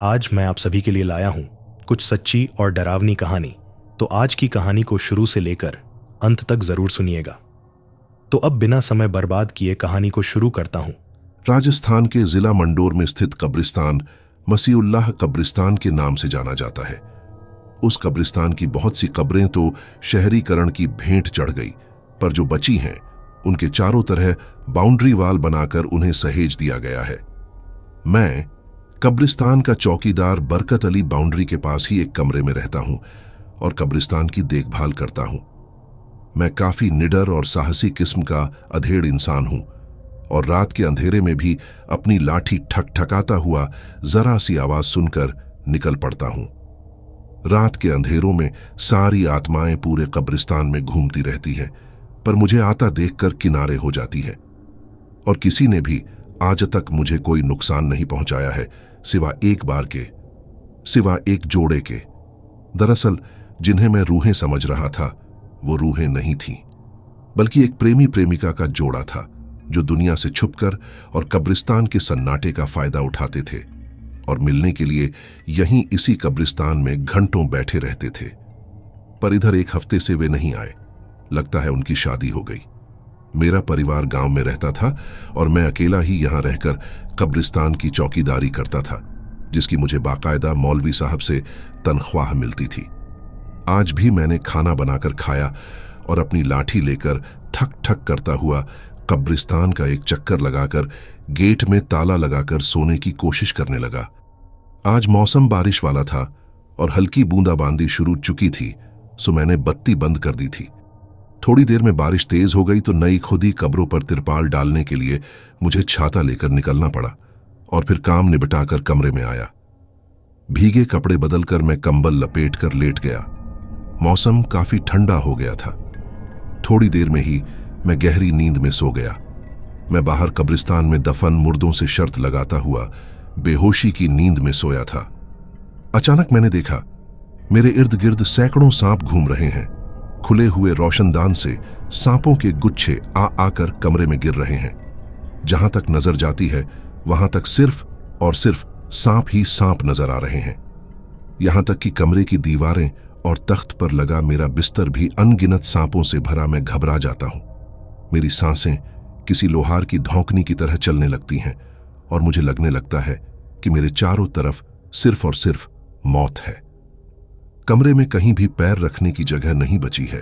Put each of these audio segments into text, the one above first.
आज मैं आप सभी के लिए लाया हूं कुछ सच्ची और डरावनी कहानी। तो आज की कहानी को शुरू से लेकर अंत तक जरूर सुनिएगा। तो अब बिना समय बर्बाद किए कहानी को शुरू करता हूं। राजस्थान के जिला मंडोर में स्थित कब्रिस्तान मसीउल्लाह कब्रिस्तान के नाम से जाना जाता है। उस कब्रिस्तान की बहुत सी कब्रें तो शहरीकरण की भेंट चढ़ गई, पर जो बची हैं उनके चारों तरह बाउंड्री वाल बनाकर उन्हें सहेज दिया गया है। मैं कब्रिस्तान का चौकीदार बरकत अली बाउंड्री के पास ही एक कमरे में रहता हूं और कब्रिस्तान की देखभाल करता हूं। मैं काफी निडर और साहसी किस्म का अधेड़ इंसान हूं और रात के अंधेरे में भी अपनी लाठी ठकठकाता हुआ जरा सी आवाज सुनकर निकल पड़ता हूं। रात के अंधेरों में सारी आत्माएं पूरे कब्रिस्तान में घूमती रहती हैं, पर मुझे आता देखकर किनारे हो जाती है। और किसी ने भी आज तक मुझे कोई नुकसान नहीं पहुंचाया है, सिवा एक जोड़े के। दरअसल जिन्हें मैं रूहें समझ रहा था वो रूहें नहीं थीं, बल्कि एक प्रेमी प्रेमिका का जोड़ा था जो दुनिया से छुपकर और कब्रिस्तान के सन्नाटे का फायदा उठाते थे और मिलने के लिए यहीं इसी कब्रिस्तान में घंटों बैठे रहते थे। पर इधर एक हफ्ते से वे नहीं आए। लगता है उनकी शादी हो गई। मेरा परिवार गांव में रहता था और मैं अकेला ही यहां रहकर कब्रिस्तान की चौकीदारी करता था, जिसकी मुझे बाकायदा मौलवी साहब से तनख्वाह मिलती थी। आज भी मैंने खाना बनाकर खाया और अपनी लाठी लेकर ठक ठक करता हुआ कब्रिस्तान का एक चक्कर लगाकर गेट में ताला लगाकर सोने की कोशिश करने लगा। आज मौसम बारिश वाला था और हल्की बूंदाबांदी शुरू चुकी थी, सो मैंने बत्ती बंद कर दी थी। थोड़ी देर में बारिश तेज हो गई तो नई खुदी कब्रों पर तिरपाल डालने के लिए मुझे छाता लेकर निकलना पड़ा और फिर काम निपटाकर कमरे में आया। भीगे कपड़े बदलकर मैं कंबल लपेट कर लेट गया। मौसम काफी ठंडा हो गया था। थोड़ी देर में ही मैं गहरी नींद में सो गया। मैं बाहर कब्रिस्तान में दफन मुर्दों से शर्त लगाता हुआ बेहोशी की नींद में सोया था। अचानक मैंने देखा मेरे इर्द गिर्द सैकड़ों सांप घूम रहे हैं। खुले हुए रोशनदान से सांपों के गुच्छे आकर कमरे में गिर रहे हैं। जहां तक नजर जाती है वहां तक सिर्फ और सिर्फ सांप ही सांप नजर आ रहे हैं। यहां तक कि कमरे की दीवारें और तख्त पर लगा मेरा बिस्तर भी अनगिनत सांपों से भरा। मैं घबरा जाता हूं। मेरी सांसें किसी लोहार की धौंकनी की तरह चलने लगती हैं और मुझे लगने लगता है कि मेरे चारों तरफ सिर्फ और सिर्फ मौत है। कमरे में कहीं भी पैर रखने की जगह नहीं बची है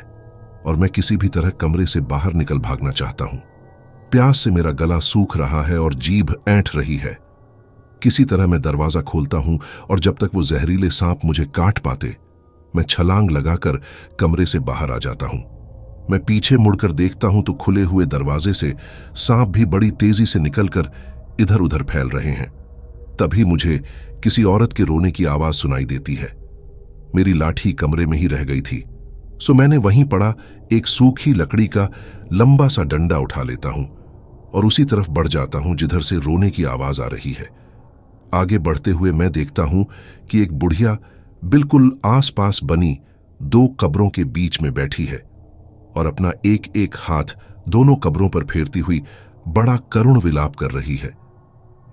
और मैं किसी भी तरह कमरे से बाहर निकल भागना चाहता हूं। प्यास से मेरा गला सूख रहा है और जीभ ऐंठ रही है। किसी तरह मैं दरवाजा खोलता हूं और जब तक वो जहरीले सांप मुझे काट पाते, मैं छलांग लगाकर कमरे से बाहर आ जाता हूं। मैं पीछे मुड़कर देखता हूं तो खुले हुए दरवाजे से सांप भी बड़ी तेजी से निकलकर इधर उधर फैल रहे हैं। तभी मुझे किसी औरत के रोने की आवाज सुनाई देती है। मेरी लाठी कमरे में ही रह गई थी, सो मैंने वहीं पड़ा एक सूखी लकड़ी का लंबा सा डंडा उठा लेता हूं और उसी तरफ बढ़ जाता हूं जिधर से रोने की आवाज आ रही है। आगे बढ़ते हुए मैं देखता हूं कि एक बुढ़िया बिल्कुल आसपास बनी दो कब्रों के बीच में बैठी है और अपना एक एक हाथ दोनों कब्रों पर फेरती हुई बड़ा करुण विलाप कर रही है।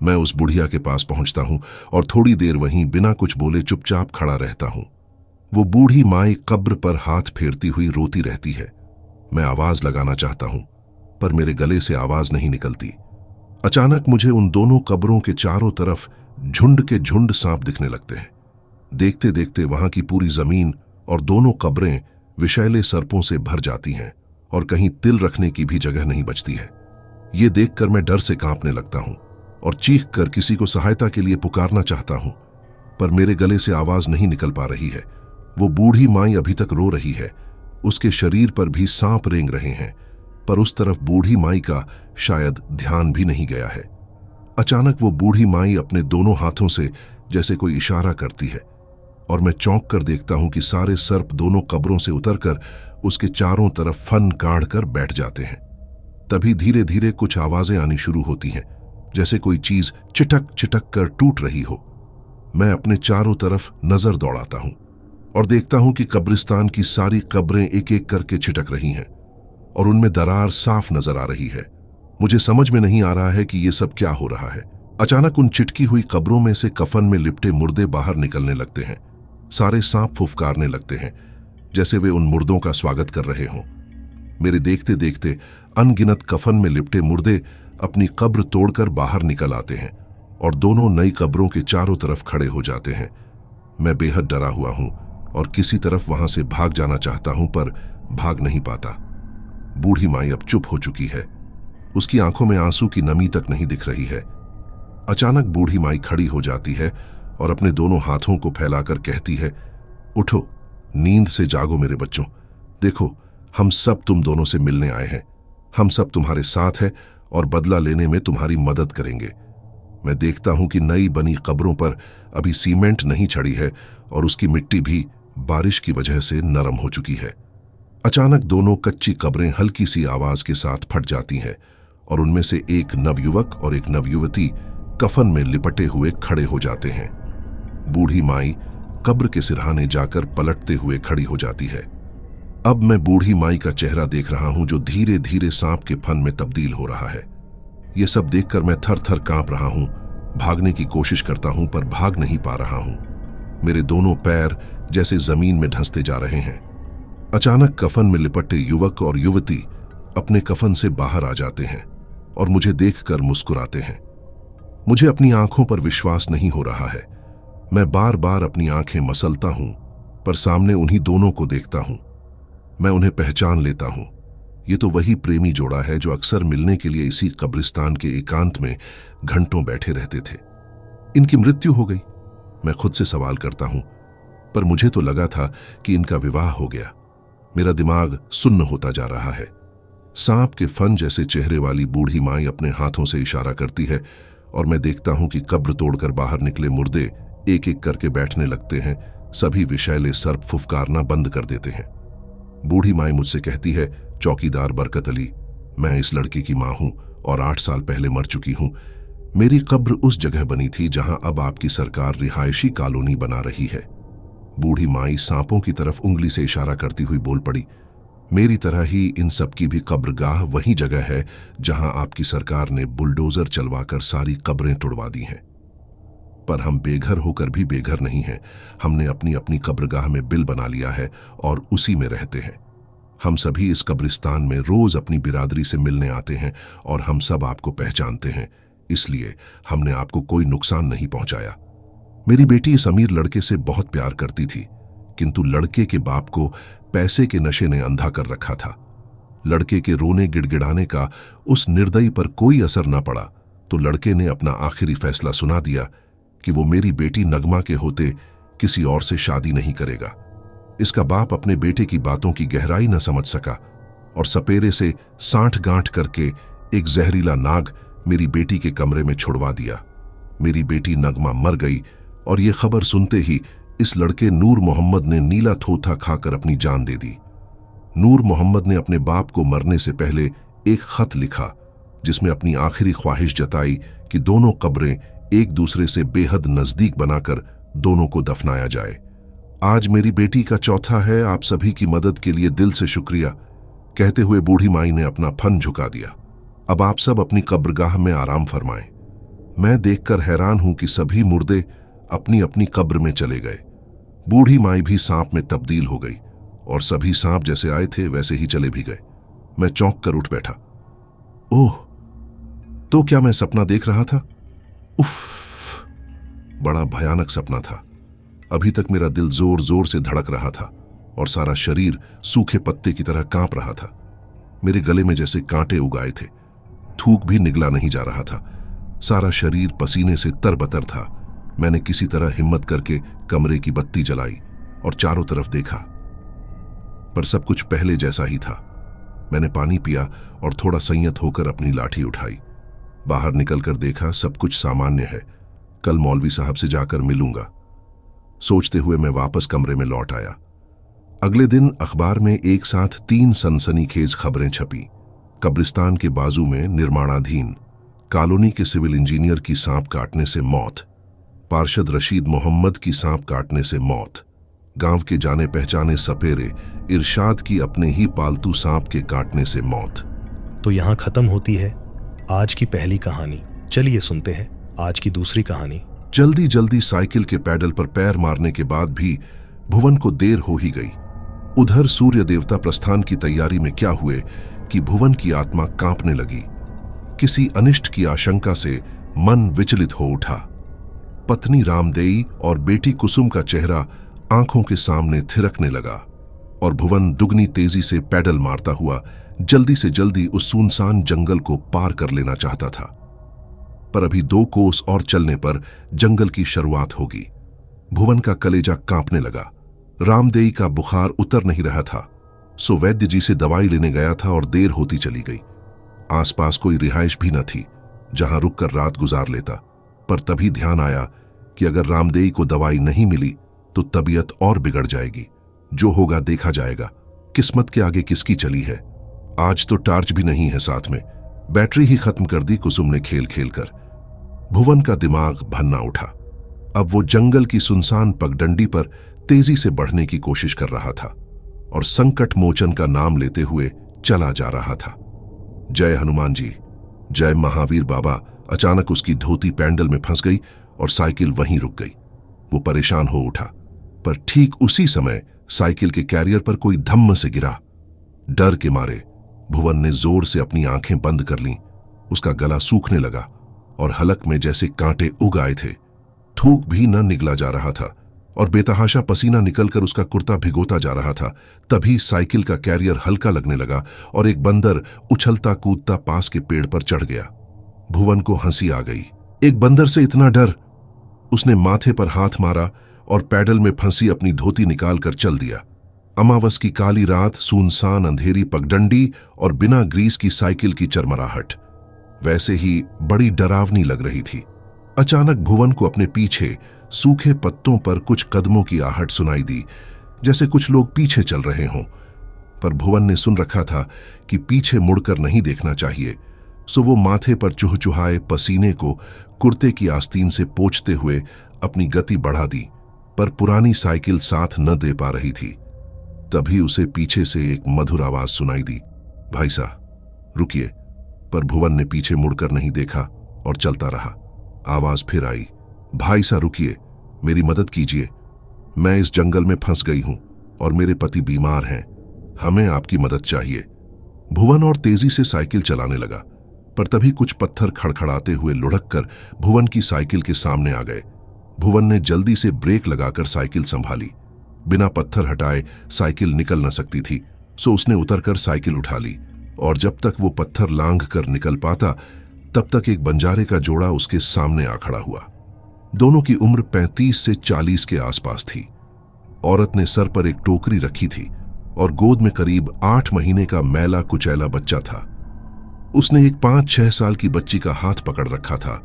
मैं उस बुढ़िया के पास पहुंचता हूं और थोड़ी देर वहीं बिना कुछ बोले चुपचाप खड़ा रहता हूं। वो बूढ़ी माई कब्र पर हाथ फेरती हुई रोती रहती है। मैं आवाज लगाना चाहता हूं, पर मेरे गले से आवाज नहीं निकलती। अचानक मुझे उन दोनों कब्रों के चारों तरफ झुंड के झुंड सांप दिखने लगते हैं। देखते देखते वहां की पूरी जमीन और दोनों कब्रें विषैले सर्पों से भर जाती हैं और कहीं तिल रखने की भी जगह नहीं बचती है। ये देखकर मैं डर से कांपने लगता हूं और चीख कर किसी को सहायता के लिए पुकारना चाहता हूं, पर मेरे गले से आवाज नहीं निकल पा रही है। वो बूढ़ी माई अभी तक रो रही है। उसके शरीर पर भी सांप रेंग रहे हैं, पर उस तरफ बूढ़ी माई का शायद ध्यान भी नहीं गया है। अचानक वो बूढ़ी माई अपने दोनों हाथों से जैसे कोई इशारा करती है और मैं चौंक कर देखता हूं कि सारे सर्प दोनों कब्रों से उतरकर उसके चारों तरफ फन काढ़ कर बैठ जाते हैं। तभी धीरे धीरे कुछ आवाजें आनी शुरू होती हैं, जैसे कोई चीज चिटक चिटक कर टूट रही हो। मैं अपने चारों तरफ नजर दौड़ाता हूं और देखता हूं कि कब्रिस्तान की सारी कब्रें एक एक करके छिटक रही हैं और उनमें दरार साफ नजर आ रही है। मुझे समझ में नहीं आ रहा है कि ये सब क्या हो रहा है। अचानक उन चिटकी हुई कब्रों में से कफन में लिपटे मुर्दे बाहर निकलने लगते हैं। सारे सांप फुफकारने लगते हैं, जैसे वे उन मुर्दों का स्वागत कर रहे हों। मेरे देखते देखते अनगिनत कफन में लिपटे मुर्दे अपनी कब्र तोड़कर बाहर निकल आते हैं और दोनों नई कब्रों के चारों तरफ खड़े हो जाते हैं। मैं बेहद डरा हुआ हूं और किसी तरफ वहां से भाग जाना चाहता हूं, पर भाग नहीं पाता। बूढ़ी माई अब चुप हो चुकी है। उसकी आंखों में आंसू की नमी तक नहीं दिख रही है। अचानक बूढ़ी माई खड़ी हो जाती है और अपने दोनों हाथों को फैलाकर कहती है, उठो, नींद से जागो मेरे बच्चों। देखो, हम सब तुम दोनों से मिलने आए हैं। हम सब तुम्हारे साथ हैं और बदला लेने में तुम्हारी मदद करेंगे। मैं देखता हूं कि नई बनी कब्रों पर अभी सीमेंट नहीं चढ़ी है और उसकी मिट्टी भी बारिश की वजह से नरम हो चुकी है। अचानक दोनों कच्ची कब्रें हल्की सी आवाज के साथ फट जाती हैं और उनमें से एक नवयुवक और एक नवयुवती कफन में लिपटे हुए खड़े हो जाते हैं। बूढ़ी माई कब्र के सिरहाने जाकर पलटते हुए खड़ी हो जाती है। अब मैं बूढ़ी माई का चेहरा देख रहा हूं, जो धीरे धीरे सांप के फन में तब्दील हो रहा है। यह सब देखकर मैं थर थर कांप रहा हूं। भागने की कोशिश करता हूं, पर भाग नहीं पा रहा हूं। मेरे दोनों पैर जैसे जमीन में धंसते जा रहे हैं। अचानक कफन में लिपटे युवक और युवती अपने कफन से बाहर आ जाते हैं और मुझे देखकर मुस्कुराते हैं। मुझे अपनी आंखों पर विश्वास नहीं हो रहा है। मैं बार बार अपनी आंखें मसलता हूं, पर सामने उन्हीं दोनों को देखता हूं। मैं उन्हें पहचान लेता हूं। ये तो वही प्रेमी जोड़ा है जो अक्सर मिलने के लिए इसी कब्रिस्तान के एकांत में घंटों बैठे रहते थे। इनकी मृत्यु हो गई। मैं खुद से सवाल करता हूं, पर मुझे तो लगा था कि इनका विवाह हो गया। मेरा दिमाग सुन्न होता जा रहा है। सांप के फन जैसे चेहरे वाली बूढ़ी माई अपने हाथों से इशारा करती है और मैं देखता हूं कि कब्र तोड़कर बाहर निकले मुर्दे एक एक करके बैठने लगते हैं। सभी विषैले सर्प फुफकारना बंद कर देते हैं। बूढ़ी माई मुझसे कहती है, चौकीदार बरकत अली, मैं इस लड़के की मां हूं और 8 साल पहले मर चुकी हूं। मेरी कब्र उस जगह बनी थी जहां अब आपकी सरकार रिहायशी कॉलोनी बना रही है। बूढ़ी माई सांपों की तरफ उंगली से इशारा करती हुई बोल पड़ी, मेरी तरह ही इन सब की भी कब्रगाह वही जगह है जहां आपकी सरकार ने बुलडोजर चलवाकर सारी कब्रें तुड़वा दी हैं। पर हम बेघर होकर भी बेघर नहीं हैं। हमने अपनी अपनी कब्रगाह में बिल बना लिया है और उसी में रहते हैं। हम सभी इस कब्रिस्तान में रोज अपनी बिरादरी से मिलने आते हैं और हम सब आपको पहचानते हैं, इसलिए हमने आपको कोई नुकसान नहीं पहुंचाया। मेरी बेटी इस अमीर लड़के से बहुत प्यार करती थी, किंतु लड़के के बाप को पैसे के नशे ने अंधा कर रखा था। लड़के के रोने गिड़गिड़ाने का उस निर्दयी पर कोई असर न पड़ा तो लड़के ने अपना आखिरी फैसला सुना दिया कि वो मेरी बेटी नगमा के होते किसी और से शादी नहीं करेगा। इसका बाप अपने बेटे की बातों की गहराई न समझ सका और सपेरे से सांठ गांठ करके एक जहरीला नाग मेरी बेटी के कमरे में छुड़वा दिया। मेरी बेटी नगमा मर गई और ये खबर सुनते ही इस लड़के नूर मोहम्मद ने नीला थोथा खाकर अपनी जान दे दी। नूर मोहम्मद ने अपने बाप को मरने से पहले एक खत लिखा जिसमें अपनी आखिरी ख्वाहिश जताई कि दोनों कब्रें एक दूसरे से बेहद नजदीक बनाकर दोनों को दफनाया जाए। आज मेरी बेटी का चौथा है। आप सभी की मदद के लिए दिल से शुक्रिया, कहते हुए बूढ़ी माई ने अपना फन झुका दिया। अब आप सब अपनी कब्रगाह में आराम फरमाएं। मैं देखकर हैरान हूं कि सभी मुर्दे अपनी अपनी कब्र में चले गए। बूढ़ी माई भी सांप में तब्दील हो गई और सभी सांप जैसे आए थे वैसे ही चले भी गए। मैं चौंक कर उठ बैठा। ओह, तो क्या मैं सपना देख रहा था? उफ, बड़ा भयानक सपना था। अभी तक मेरा दिल जोर जोर से धड़क रहा था और सारा शरीर सूखे पत्ते की तरह कांप रहा था। मेरे गले में जैसे कांटे उगाए थे। थूक भी निगला नहीं जा रहा था। सारा शरीर पसीने से तरबतर था। मैंने किसी तरह हिम्मत करके कमरे की बत्ती जलाई और चारों तरफ देखा, पर सब कुछ पहले जैसा ही था। मैंने पानी पिया और थोड़ा संयत होकर अपनी लाठी उठाई। बाहर निकलकर देखा, सब कुछ सामान्य है। कल मौलवी साहब से जाकर मिलूंगा, सोचते हुए मैं वापस कमरे में लौट आया। अगले दिन अखबार में एक साथ 3 सनसनीखेज खबरें छपी। कब्रिस्तान के बाजू में निर्माणाधीन कॉलोनी के सिविल इंजीनियर की सांप काटने से मौत, पार्षद रशीद मोहम्मद की सांप काटने से मौत, गांव के जाने पहचाने सपेरे इरशाद की अपने ही पालतू सांप के काटने से मौत। तो यहाँ खत्म होती है आज की पहली कहानी। चलिए सुनते हैं आज की दूसरी कहानी। जल्दी जल्दी साइकिल के पैडल पर पैर मारने के बाद भी भुवन को देर हो ही गई। उधर सूर्य देवता प्रस्थान की तैयारी में क्या हुए कि भुवन की आत्मा कांपने लगी। किसी अनिष्ट की आशंका से मन विचलित हो उठा। पत्नी रामदेई और बेटी कुसुम का चेहरा आंखों के सामने थिरकने लगा और भुवन दुगनी तेजी से पैडल मारता हुआ जल्दी से जल्दी उस सुनसान जंगल को पार कर लेना चाहता था। पर अभी 2 कोस और चलने पर जंगल की शुरुआत होगी। भुवन का कलेजा कांपने लगा। रामदेई का बुखार उतर नहीं रहा था, सो वैद्य जी से दवाई लेने गया था और देर होती चली गई। आसपास कोई रिहाइश भी न थी जहां रुककर रात गुजार लेता। पर तभी ध्यान आया कि अगर रामदेई को दवाई नहीं मिली तो तबीयत और बिगड़ जाएगी। जो होगा देखा जाएगा। किस्मत के आगे किसकी चली है। आज तो टार्च भी नहीं है साथ में, बैटरी ही खत्म कर दी कुसुम ने खेल खेल कर। भुवन का दिमाग भन्ना उठा। अब वो जंगल की सुनसान पगडंडी पर तेजी से बढ़ने की कोशिश कर रहा था और संकट मोचन का नाम लेते हुए चला जा रहा था। जय हनुमान जी, जय महावीर बाबा। अचानक उसकी धोती पैंडल में फंस गई और साइकिल वहीं रुक गई। वो परेशान हो उठा, पर ठीक उसी समय साइकिल के कैरियर पर कोई धम्म से गिरा। डर के मारे भुवन ने जोर से अपनी आंखें बंद कर लीं। उसका गला सूखने लगा और हलक में जैसे कांटे उग आए थे। थूक भी न निकला जा रहा था और बेतहाशा पसीना निकलकर उसका कुर्ता भिगोता जा रहा था। तभी साइकिल का कैरियर हल्का लगने लगा और एक बंदर उछलता कूदता पास के पेड़ पर चढ़ गया। भुवन को हंसी आ गई। एक बंदर से इतना डर। उसने माथे पर हाथ मारा और पैडल में फंसी अपनी धोती निकालकर चल दिया। अमावस की काली रात, सुनसान अंधेरी पगडंडी और बिना ग्रीस की साइकिल की चरमराहट वैसे ही बड़ी डरावनी लग रही थी। अचानक भुवन को अपने पीछे सूखे पत्तों पर कुछ कदमों की आहट सुनाई दी, जैसे कुछ लोग पीछे चल रहे हों। पर भुवन ने सुन रखा था कि पीछे मुड़कर नहीं देखना चाहिए, सो वो माथे पर चुहचुहाए पसीने को कुर्ते की आस्तीन से पोंछते हुए अपनी गति बढ़ा दी। पर पुरानी साइकिल साथ न दे पा रही थी। तभी उसे पीछे से एक मधुर आवाज सुनाई दी, भाई साहब रुकिए। पर भुवन ने पीछे मुड़कर नहीं देखा और चलता रहा। आवाज फिर आई, भाई साहब रुकिए, मेरी मदद कीजिए। मैं इस जंगल में फंस गई हूं और मेरे पति बीमार हैं। हमें आपकी मदद चाहिए। भुवन और तेजी से साइकिल चलाने लगा, पर तभी कुछ पत्थर खड़खड़ाते हुए लुढ़ककर भुवन की साइकिल के सामने आ गए। भुवन ने जल्दी से ब्रेक लगाकर साइकिल संभाली। बिना पत्थर हटाए साइकिल निकल न सकती थी, सो उसने उतरकर साइकिल उठा ली और जब तक वो पत्थर लांघ कर निकल पाता तब तक एक बंजारे का जोड़ा उसके सामने आ खड़ा हुआ। दोनों की उम्र 35 से 40 के आसपास थी। औरत ने सर पर एक टोकरी रखी थी और गोद में करीब 8 महीने का मैला कुचैला बच्चा था। उसने एक 5-6 साल की बच्ची का हाथ पकड़ रखा था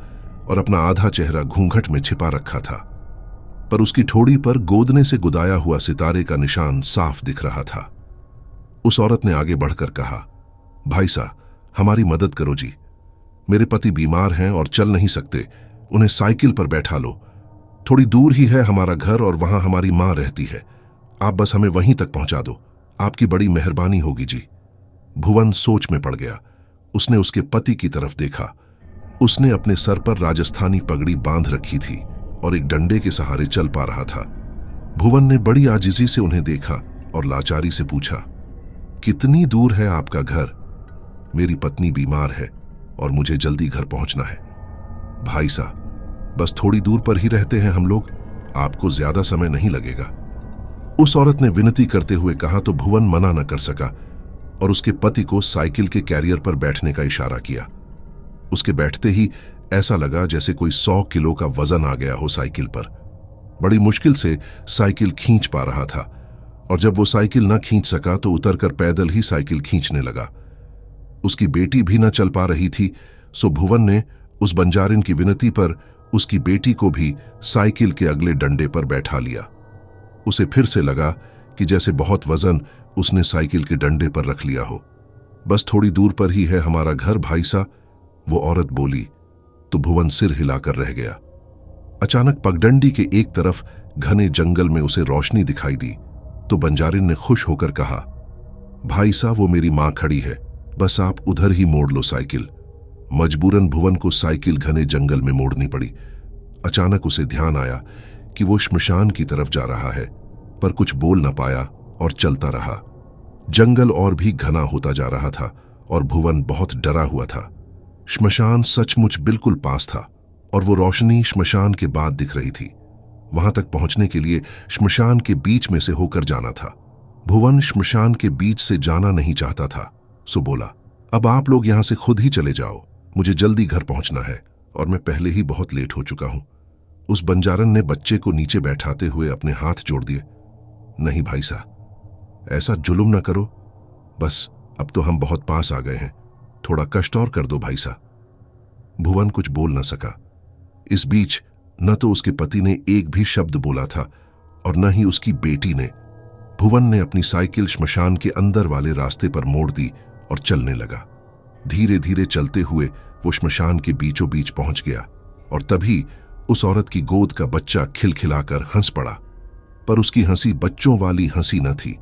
और अपना आधा चेहरा घूंघट में छिपा रखा था, पर उसकी ठोड़ी पर गोदने से गुदाया हुआ सितारे का निशान साफ दिख रहा था। उस औरत ने आगे बढ़कर कहा, भाई साहब हमारी मदद करो जी, मेरे पति बीमार हैं और चल नहीं सकते, उन्हें साइकिल पर बैठा लो। थोड़ी दूर ही है हमारा घर और वहां हमारी मां रहती है। आप बस हमें वहीं तक पहुंचा दो, आपकी बड़ी मेहरबानी होगी जी। भुवन सोच में पड़ गया। उसने उसके पति की तरफ देखा। उसने अपने सर पर राजस्थानी पगड़ी बांध रखी थी और एक डंडे के सहारे चल पा रहा था। भुवन ने बड़ी आजिजी से उन्हें देखा और लाचारी से पूछा, कितनी दूर है आपका घर? मेरी पत्नी बीमार है और मुझे जल्दी घर पहुंचना है। भाई साहब बस थोड़ी दूर पर ही रहते हैं हम लोग, आपको ज्यादा समय नहीं लगेगा। उस औरत ने विनती करते हुए कहा तो भुवन मना न कर सका और उसके पति को साइकिल के कैरियर पर बैठने का इशारा किया। उसके बैठते ही ऐसा लगा जैसे कोई 100 किलो का वजन आ गया हो साइकिल पर। बड़ी मुश्किल से साइकिल खींच पा रहा था और जब वो साइकिल न खींच सका तो उतरकर पैदल ही साइकिल खींचने लगा। उसकी बेटी भी न चल पा रही थी, सो भुवन ने उस बंजारिन की विनती पर उसकी बेटी को भी साइकिल के अगले डंडे पर बैठा लिया। उसे फिर से लगा कि जैसे बहुत वजन उसने साइकिल के डंडे पर रख लिया हो। बस थोड़ी दूर पर ही है हमारा घर भाई साहब, वो औरत बोली तो भुवन सिर हिलाकर रह गया। अचानक पगडंडी के एक तरफ घने जंगल में उसे रोशनी दिखाई दी तो बंजारिन ने खुश होकर कहा, भाई साहब वो मेरी मां खड़ी है, बस आप उधर ही मोड़ लो साइकिल। मजबूरन भुवन को साइकिल घने जंगल में मोड़नी पड़ी। अचानक उसे ध्यान आया कि वो श्मशान की तरफ जा रहा है, पर कुछ बोल न पाया और चलता रहा। जंगल और भी घना होता जा रहा था और भुवन बहुत डरा हुआ था। श्मशान सचमुच बिल्कुल पास था और वो रोशनी श्मशान के बाद दिख रही थी। वहां तक पहुंचने के लिए श्मशान के बीच में से होकर जाना था। भुवन श्मशान के बीच से जाना नहीं चाहता था, सो बोला, अब आप लोग यहां से खुद ही चले जाओ, मुझे जल्दी घर पहुंचना है और मैं पहले ही बहुत लेट हो चुका हूं। उस बंजारन ने बच्चे को नीचे बैठाते हुए अपने हाथ जोड़ दिए। नहीं भाई साहब, ऐसा जुल्म ना करो, बस अब तो हम बहुत पास आ गए हैं, थोड़ा कष्ट और कर दो भाई साहब। भुवन कुछ बोल न सका। इस बीच न तो उसके पति ने एक भी शब्द बोला था और न ही उसकी बेटी ने। भुवन ने अपनी साइकिल श्मशान के अंदर वाले रास्ते पर मोड़ दी और चलने लगा। धीरे धीरे चलते हुए वो श्मशान के बीचों बीच पहुंच गया और तभी उस औरत की गोद का बच्चा खिलखिलाकर हंस पड़ा। पर उसकी हंसी बच्चों वाली हंसी न थी।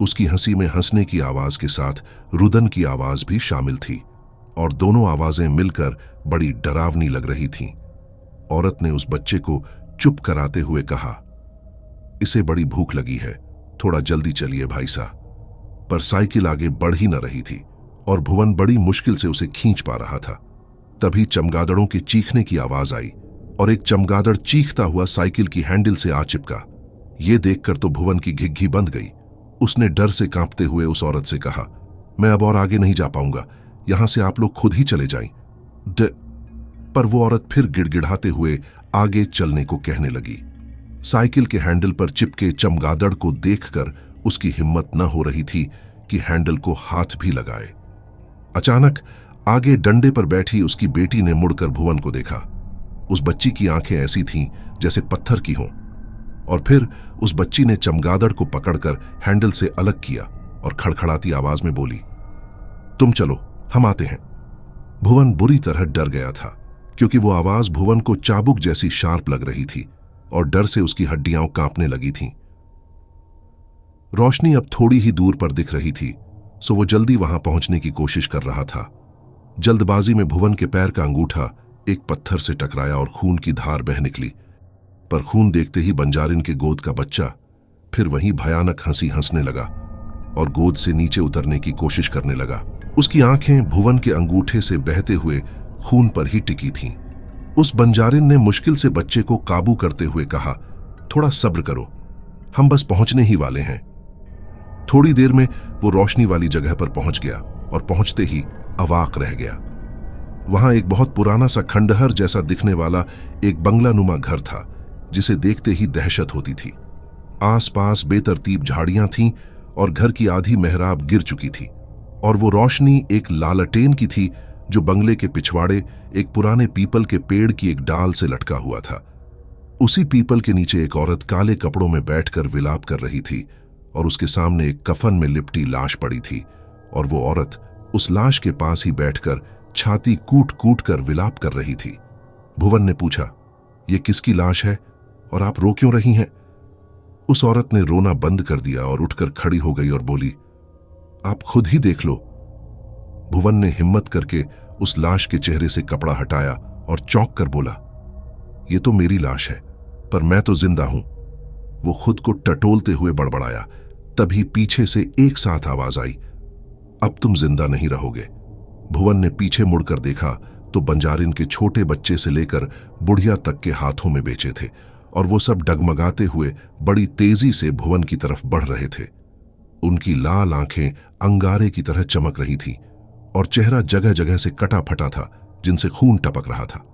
उसकी हंसी में हंसने की आवाज के साथ रुदन की आवाज भी शामिल थी और दोनों आवाजें मिलकर बड़ी डरावनी लग रही थीं। औरत ने उस बच्चे को चुप कराते हुए कहा, इसे बड़ी भूख लगी है, थोड़ा जल्दी चलिए भाई साहब। पर साइकिल आगे बढ़ ही न रही थी और भुवन बड़ी मुश्किल से उसे खींच पा रहा था। तभी चमगादड़ों के चीखने की आवाज आई और एक चमगादड़ चीखता हुआ साइकिल की हैंडल से आ चिपका। ये देखकर तो भुवन की घिघी बंध गई। उसने डर से कांपते हुए उस औरत से कहा, मैं अब और आगे नहीं जा पाऊंगा, यहां से आप लोग खुद ही चले जाएं। पर वो औरत फिर गिड़गिड़ाते हुए आगे चलने को कहने लगी। साइकिल के हैंडल पर चिपके चमगादड़ को देखकर उसकी हिम्मत न हो रही थी कि हैंडल को हाथ भी लगाए। अचानक आगे डंडे पर बैठी उसकी बेटी ने मुड़कर भुवन को देखा। उस बच्ची की आंखें ऐसी थीं जैसे पत्थर की हों और फिर उस बच्ची ने चमगादड़ को पकड़कर हैंडल से अलग किया और खड़खड़ाती आवाज में बोली, तुम चलो, हम आते हैं। भुवन बुरी तरह डर गया था क्योंकि वो आवाज भुवन को चाबुक जैसी शार्प लग रही थी और डर से उसकी हड्डियां कांपने लगी थीं। रोशनी अब थोड़ी ही दूर पर दिख रही थी, सो वो जल्दी वहां पहुंचने की कोशिश कर रहा था। जल्दबाजी में भुवन के पैर का अंगूठा एक पत्थर से टकराया और खून की धार बह निकली। पर खून देखते ही बंजारिन के गोद का बच्चा फिर वही भयानक हंसी हंसने लगा और गोद से नीचे उतरने की कोशिश करने लगा। उसकी आंखें भुवन के अंगूठे से बहते हुए खून पर ही टिकी थीं। उस बंजारिन ने मुश्किल से बच्चे को काबू करते हुए कहा, थोड़ा सब्र करो, हम बस पहुंचने ही वाले हैं। थोड़ी देर में वो रोशनी वाली जगह पर पहुंच गया और पहुंचते ही अवाक रह गया। वहां एक बहुत पुराना सा खंडहर जैसा दिखने वाला एक बंगलानुमा घर था जिसे देखते ही दहशत होती थी। आसपास बेतरतीब झाड़ियां थीं और घर की आधी मेहराब गिर चुकी थी और वो रोशनी एक लालटेन की थी जो बंगले के पिछवाड़े एक पुराने पीपल के पेड़ की एक डाल से लटका हुआ था। उसी पीपल के नीचे एक औरत काले कपड़ों में बैठकर विलाप कर रही थी और उसके सामने एक कफन में लिपटी लाश पड़ी थी और वो औरत उस लाश के पास ही बैठकर छाती कूट कूट कर विलाप कर रही थी। भुवन ने पूछा, ये किसकी लाश है और आप रो क्यों रही हैं? उस औरत ने रोना बंद कर दिया और उठकर खड़ी हो गई और बोली, आप खुद ही देख लो। भुवन ने हिम्मत करके उस लाश के चेहरे से कपड़ा हटाया और चौंक कर बोला, ये तो मेरी लाश है, पर मैं तो जिंदा हूं। वो खुद को टटोलते हुए बड़बड़ाया। तभी पीछे से एक साथ आवाज आई, अब तुम जिंदा नहीं रहोगे। भुवन ने पीछे मुड़कर देखा तो बंजारिन के छोटे बच्चे से लेकर बुढ़िया तक के हाथों में बेचे थे और वो सब डगमगाते हुए बड़ी तेजी से भुवन की तरफ बढ़ रहे थे। उनकी लाल आंखें अंगारे की तरह चमक रही थीं और चेहरा जगह जगह से कटा फटा था जिनसे खून टपक रहा था।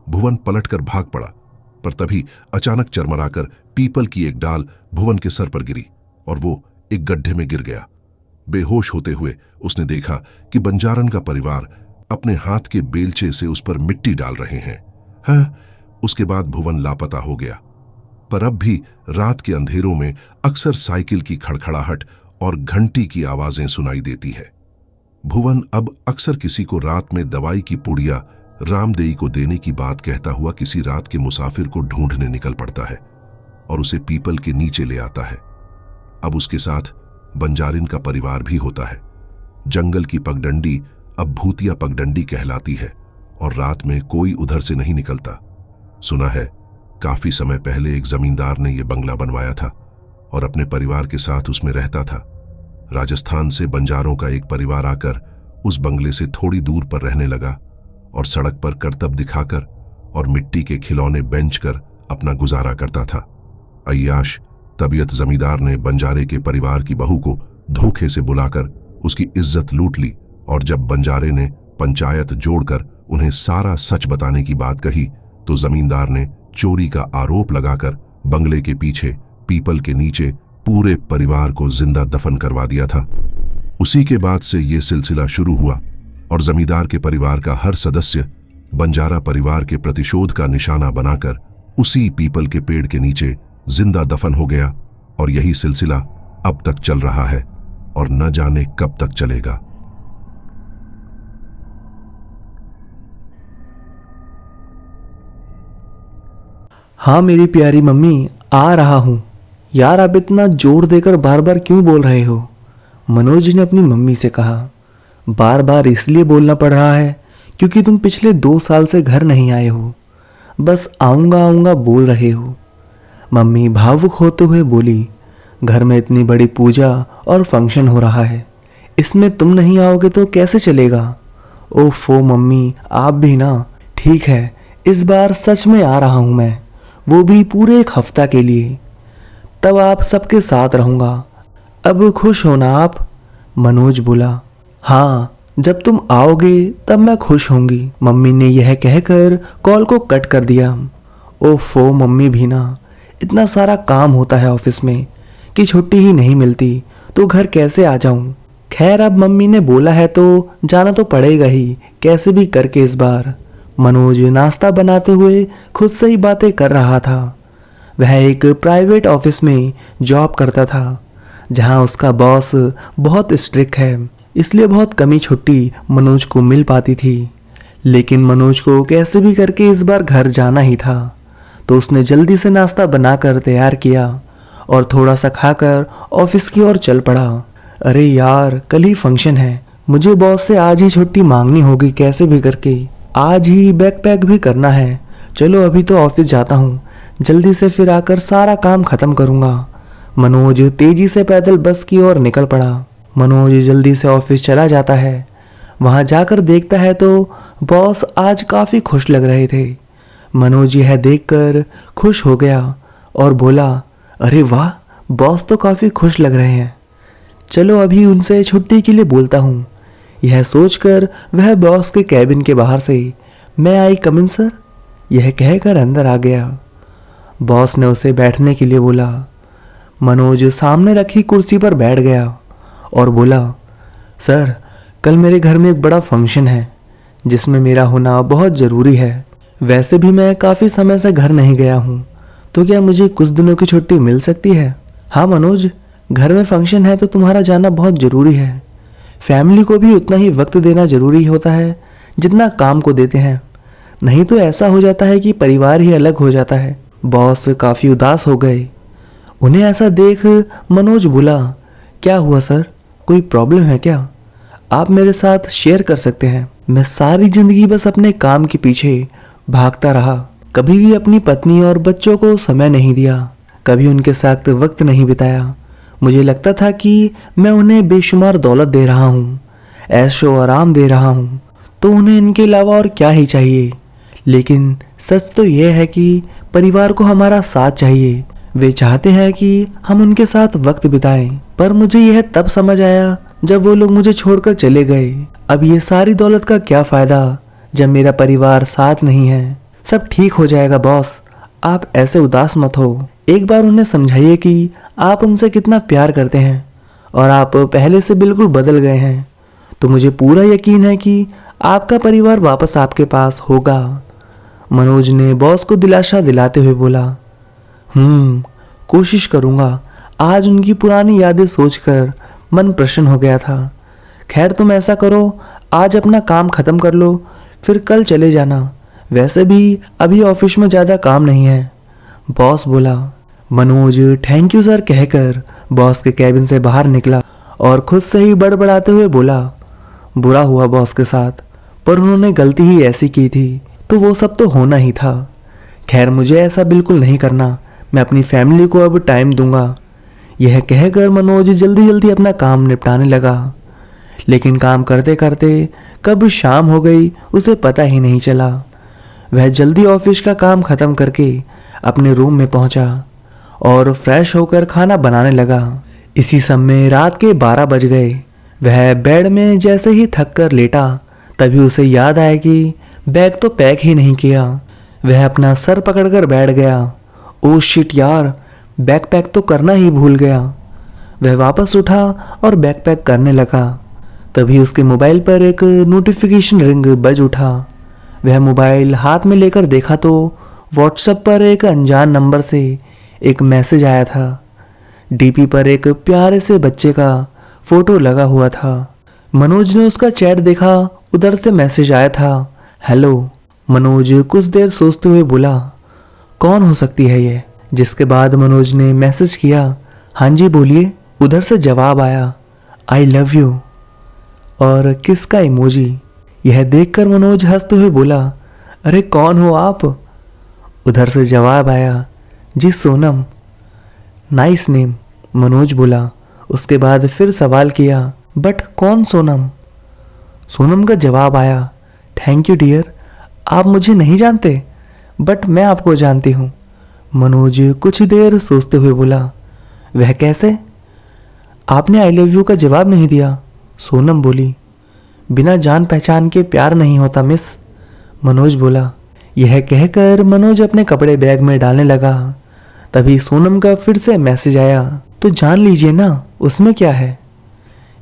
भुवन पलटकर भाग पड़ा, पर तभी अचानक चरमराकर पीपल की एक डाल भुवन के सर पर गिरी और वो एक गड्ढे में गिर गया। बेहोश होते हुए उसने देखा कि बंजारन का परिवार अपने हाथ के बेलचे से उस पर मिट्टी डाल रहे हैं। हाँ, उसके बाद भुवन लापता हो गया। पर अब भी रात के अंधेरों में अक्सर साइकिल की खड़खड़ाहट और घंटी की आवाजें सुनाई देती है। भुवन अब अक्सर किसी को रात में दवाई की पुड़िया रामदेई को देने की बात कहता हुआ किसी रात के मुसाफिर को ढूंढने निकल पड़ता है और उसे पीपल के नीचे ले आता है। अब उसके साथ बंजारिन का परिवार भी होता है। जंगल की पगडंडी अब भूतिया पगडंडी कहलाती है और रात में कोई उधर से नहीं निकलता। सुना है काफी समय पहले एक जमींदार ने यह बंगला बनवाया था और अपने परिवार के साथ उसमें रहता था। राजस्थान से बंजारों का एक परिवार आकर उस बंगले से थोड़ी दूर पर रहने लगा और सड़क पर करतब दिखाकर और मिट्टी के खिलौने बेंच कर अपना गुजारा करता था। अय्याश तबीयत जमींदार ने बंजारे के परिवार की बहू को धोखे से बुलाकर उसकी इज्जत लूट ली और जब बंजारे ने पंचायत जोड़कर उन्हें सारा सच बताने की बात कही तो जमींदार ने चोरी का आरोप लगाकर बंगले के पीछे पीपल के नीचे पूरे परिवार को जिंदा दफन करवा दिया था। उसी के बाद से यह सिलसिला शुरू हुआ और जमींदार के परिवार का हर सदस्य बंजारा परिवार के प्रतिशोध का निशाना बनाकर उसी पीपल के पेड़ के नीचे जिंदा दफन हो गया और यही सिलसिला अब तक चल रहा है और न जाने कब तक चलेगा। हाँ मेरी प्यारी मम्मी, आ रहा हूँ। यार आप इतना जोर देकर बार बार क्यों बोल रहे हो? मनोज ने अपनी मम्मी से कहा। बार बार इसलिए बोलना पड़ रहा है क्योंकि तुम पिछले 2 साल से घर नहीं आए हो, बस आऊँगा आऊँगा बोल रहे हो। मम्मी भावुक होते हुए बोली, घर में इतनी बड़ी पूजा और फंक्शन हो रहा है, इसमें तुम नहीं आओगे तो कैसे चलेगा? ओफो मम्मी, आप भी ना। ठीक है, इस बार सच में आ रहा हूँ मैं, वो भी पूरे 1 हफ्ता के लिए। तब आप सबके साथ रहूँगा। अब खुश हो ना आप? मनोज बोला। हाँ, जब तुम आओगे तब मैं खुश होंगी। मम्मी ने यह कहकर कॉल को कट कर दिया। ओफो मम्मी भी ना, इतना सारा काम होता है ऑफिस में कि छुट्टी ही नहीं मिलती, तो घर कैसे आ जाऊं? खैर अब मम्मी ने बोला है तो जाना तो पड़ेगा ही, कैसे भी करके इस बार। मनोज नाश्ता बनाते हुए खुद से ही बातें कर रहा था। वह एक प्राइवेट ऑफिस में जॉब करता था जहां उसका बॉस बहुत स्ट्रिक्ट है, इसलिए बहुत कम ही छुट्टी मनोज को मिल पाती थी। लेकिन मनोज को कैसे भी करके इस बार घर जाना ही था, तो उसने जल्दी से नाश्ता बनाकर तैयार किया और थोड़ा सा खाकर ऑफिस की ओर चल पड़ा। अरे यार, कल ही फंक्शन है, मुझे बॉस से आज ही छुट्टी मांगनी होगी कैसे भी करके। आज ही बैग पैक भी करना है। चलो अभी तो ऑफिस जाता हूँ, जल्दी से फिर आकर सारा काम खत्म करूँगा। मनोज तेजी से पैदल बस की ओर निकल पड़ा। मनोज जल्दी से ऑफिस चला जाता है। वहाँ जाकर देखता है तो बॉस आज काफ़ी खुश लग रहे थे। मनोज यह देखकर खुश हो गया और बोला, अरे वाह, बॉस तो काफ़ी खुश लग रहे हैं, चलो अभी उनसे छुट्टी के लिए बोलता हूँ। यह सोचकर वह बॉस के कैबिन के बाहर से, मैं आई कम इन सर, यह कहकर अंदर आ गया। बॉस ने उसे बैठने के लिए बोला। मनोज सामने रखी कुर्सी पर बैठ गया और बोला, सर कल मेरे घर में एक बड़ा फंक्शन है जिसमें मेरा होना बहुत ज़रूरी है। वैसे भी मैं काफ़ी समय से घर नहीं गया हूँ, तो क्या मुझे कुछ दिनों की छुट्टी मिल सकती है? हाँ मनोज, घर में फंक्शन है तो तुम्हारा जाना बहुत ज़रूरी है। फैमिली को भी उतना ही वक्त देना ज़रूरी होता है जितना काम को देते हैं, नहीं तो ऐसा हो जाता है कि परिवार ही अलग हो जाता है। बॉस काफ़ी उदास हो गए। उन्हें ऐसा देख मनोज बोला, क्या हुआ सर, कोई प्रॉब्लम है क्या? आप मेरे साथ शेयर कर सकते हैं। मैं सारी ज़िंदगी बस अपने काम के पीछे भागता रहा, कभी भी अपनी पत्नी और बच्चों को समय नहीं दिया, कभी उनके साथ वक्त नहीं बिताया। मुझे लगता था कि मैं उन्हें बेशुमार दौलत दे रहा हूँ, ऐशो आराम दे रहा हूँ, तो उन्हें इनके अलावा और क्या ही चाहिए। लेकिन सच तो यह है कि परिवार को हमारा साथ चाहिए। वे चाहते हैं कि हम उनके साथ वक्त बिताएं, पर मुझे यह तब समझ आया जब वो लोग मुझे छोड़कर चले गए। अब ये सारी दौलत का क्या फ़ायदा जब मेरा परिवार साथ नहीं है। सब ठीक हो जाएगा बॉस, आप ऐसे उदास मत हो। एक बार उन्हें समझाइए कि आप उनसे कितना प्यार करते हैं और आप पहले से बिल्कुल बदल गए हैं, तो मुझे पूरा यकीन है कि आपका परिवार वापस आपके पास होगा। मनोज ने बॉस को दिलासा दिलाते हुए बोला, कोशिश करूँगा। आज उनकी पुरानी यादें सोचकर मन प्रसन्न हो गया था। खैर तुम ऐसा करो, आज अपना काम ख़त्म कर लो, फिर कल चले जाना। वैसे भी अभी ऑफिस में ज़्यादा काम नहीं है, बॉस बोला। मनोज थैंक यू सर कहकर बॉस के कैबिन से बाहर निकला और खुद से ही बड़बड़ाते हुए बोला, बुरा हुआ बॉस के साथ, पर उन्होंने गलती ही ऐसी की थी तो वो सब तो होना ही था। खैर मुझे ऐसा बिल्कुल नहीं करना, मैं अपनी फैमिली को अब टाइम दूंगा। यह कहकर मनोज जल्दी जल्दी अपना काम निपटाने लगा। लेकिन काम करते करते कब शाम हो गई उसे पता ही नहीं चला। वह जल्दी ऑफिस का काम खत्म करके अपने रूम में पहुंचा और फ्रेश होकर खाना बनाने लगा। इसी समय रात के 12 बज गए। वह बेड में जैसे ही थक कर लेटा तभी उसे याद आया कि बैग तो पैक ही नहीं किया। वह अपना सर पकड़कर बैठ गया। ओ शिट यार, बैग पैक तो करना ही भूल गया। वह वापस उठा और बैग पैक करने लगा। तभी उसके मोबाइल पर एक नोटिफिकेशन रिंग बज उठा। वह मोबाइल हाथ में लेकर देखा तो व्हाट्सएप पर एक अनजान नंबर से एक मैसेज आया था। डीपी पर एक प्यारे से बच्चे का फोटो लगा हुआ था। मनोज ने उसका चैट देखा, उधर से मैसेज आया था, हेलो। मनोज कुछ देर सोचते हुए बोला, कौन हो सकती है ये? जिसके बाद मनोज ने मैसेज किया, हाँ जी बोलिए। उधर से जवाब आया, आई लव यू और किस का इमोजी। यह देखकर मनोज हंसते हुए बोला, अरे कौन हो आप? उधर से जवाब आया, जी सोनम। नाइस नेम, मनोज बोला। उसके बाद फिर सवाल किया, बट कौन सोनम? सोनम का जवाब आया, थैंक यू डियर, आप मुझे नहीं जानते बट मैं आपको जानती हूँ। मनोज कुछ देर सोचते हुए बोला, वह कैसे? आपने आई लव यू का जवाब नहीं दिया, सोनम बोली। बिना जान पहचान के प्यार नहीं होता मिस, मनोज बोला। यह कहकर मनोज अपने कपड़े बैग में डालने लगा। तभी सोनम का फिर से मैसेज आया, तो जान लीजिए ना, उसमें क्या है।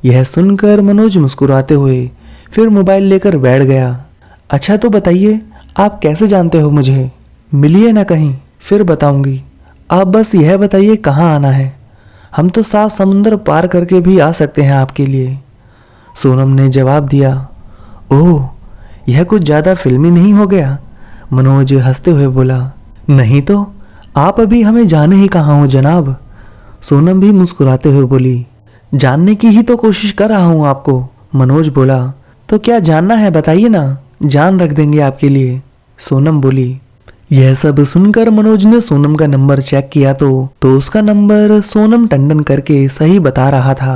यह सुनकर मनोज मुस्कुराते हुए फिर मोबाइल लेकर बैठ गया। अच्छा तो बताइए, आप कैसे जानते हो मुझे? मिलिए ना कहीं, फिर बताऊंगी। आप बस यह बताइए कहाँ आना है, हम तो 7 समुंदर पार करके भी आ सकते हैं आपके लिए। सोनम ने जवाब दिया, ओह यह कुछ ज़्यादा फिल्मी नहीं हो गया? मनोज हंसते हुए बोला, नहीं तो, आप अभी हमें जाने ही कहाँ हो जनाब। सोनम भी मुस्कुराते हुए बोली, जानने की ही तो कोशिश कर रहा हूँ आपको, मनोज बोला। तो क्या जानना है बताइए ना, जान रख देंगे आपके लिए, सोनम बोली। यह सब सुनकर मनोज ने सोनम का नंबर चेक किया तो उसका नंबर सोनम टंडन करके सही बता रहा था।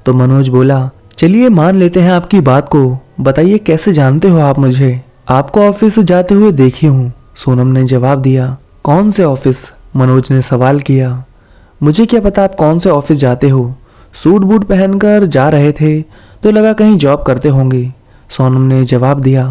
तो मनोज बोला, चलिए मान लेते हैं आपकी बात को, बताइए कैसे जानते हो आप मुझे? आपको ऑफिस जाते हुए देखी हूँ, सोनम ने जवाब दिया। कौन से ऑफिस? मनोज ने सवाल किया। मुझे क्या पता आप कौन से ऑफिस जाते हो, सूट बूट पहनकर जा रहे थे तो लगा कहीं जॉब करते होंगे, सोनम ने जवाब दिया।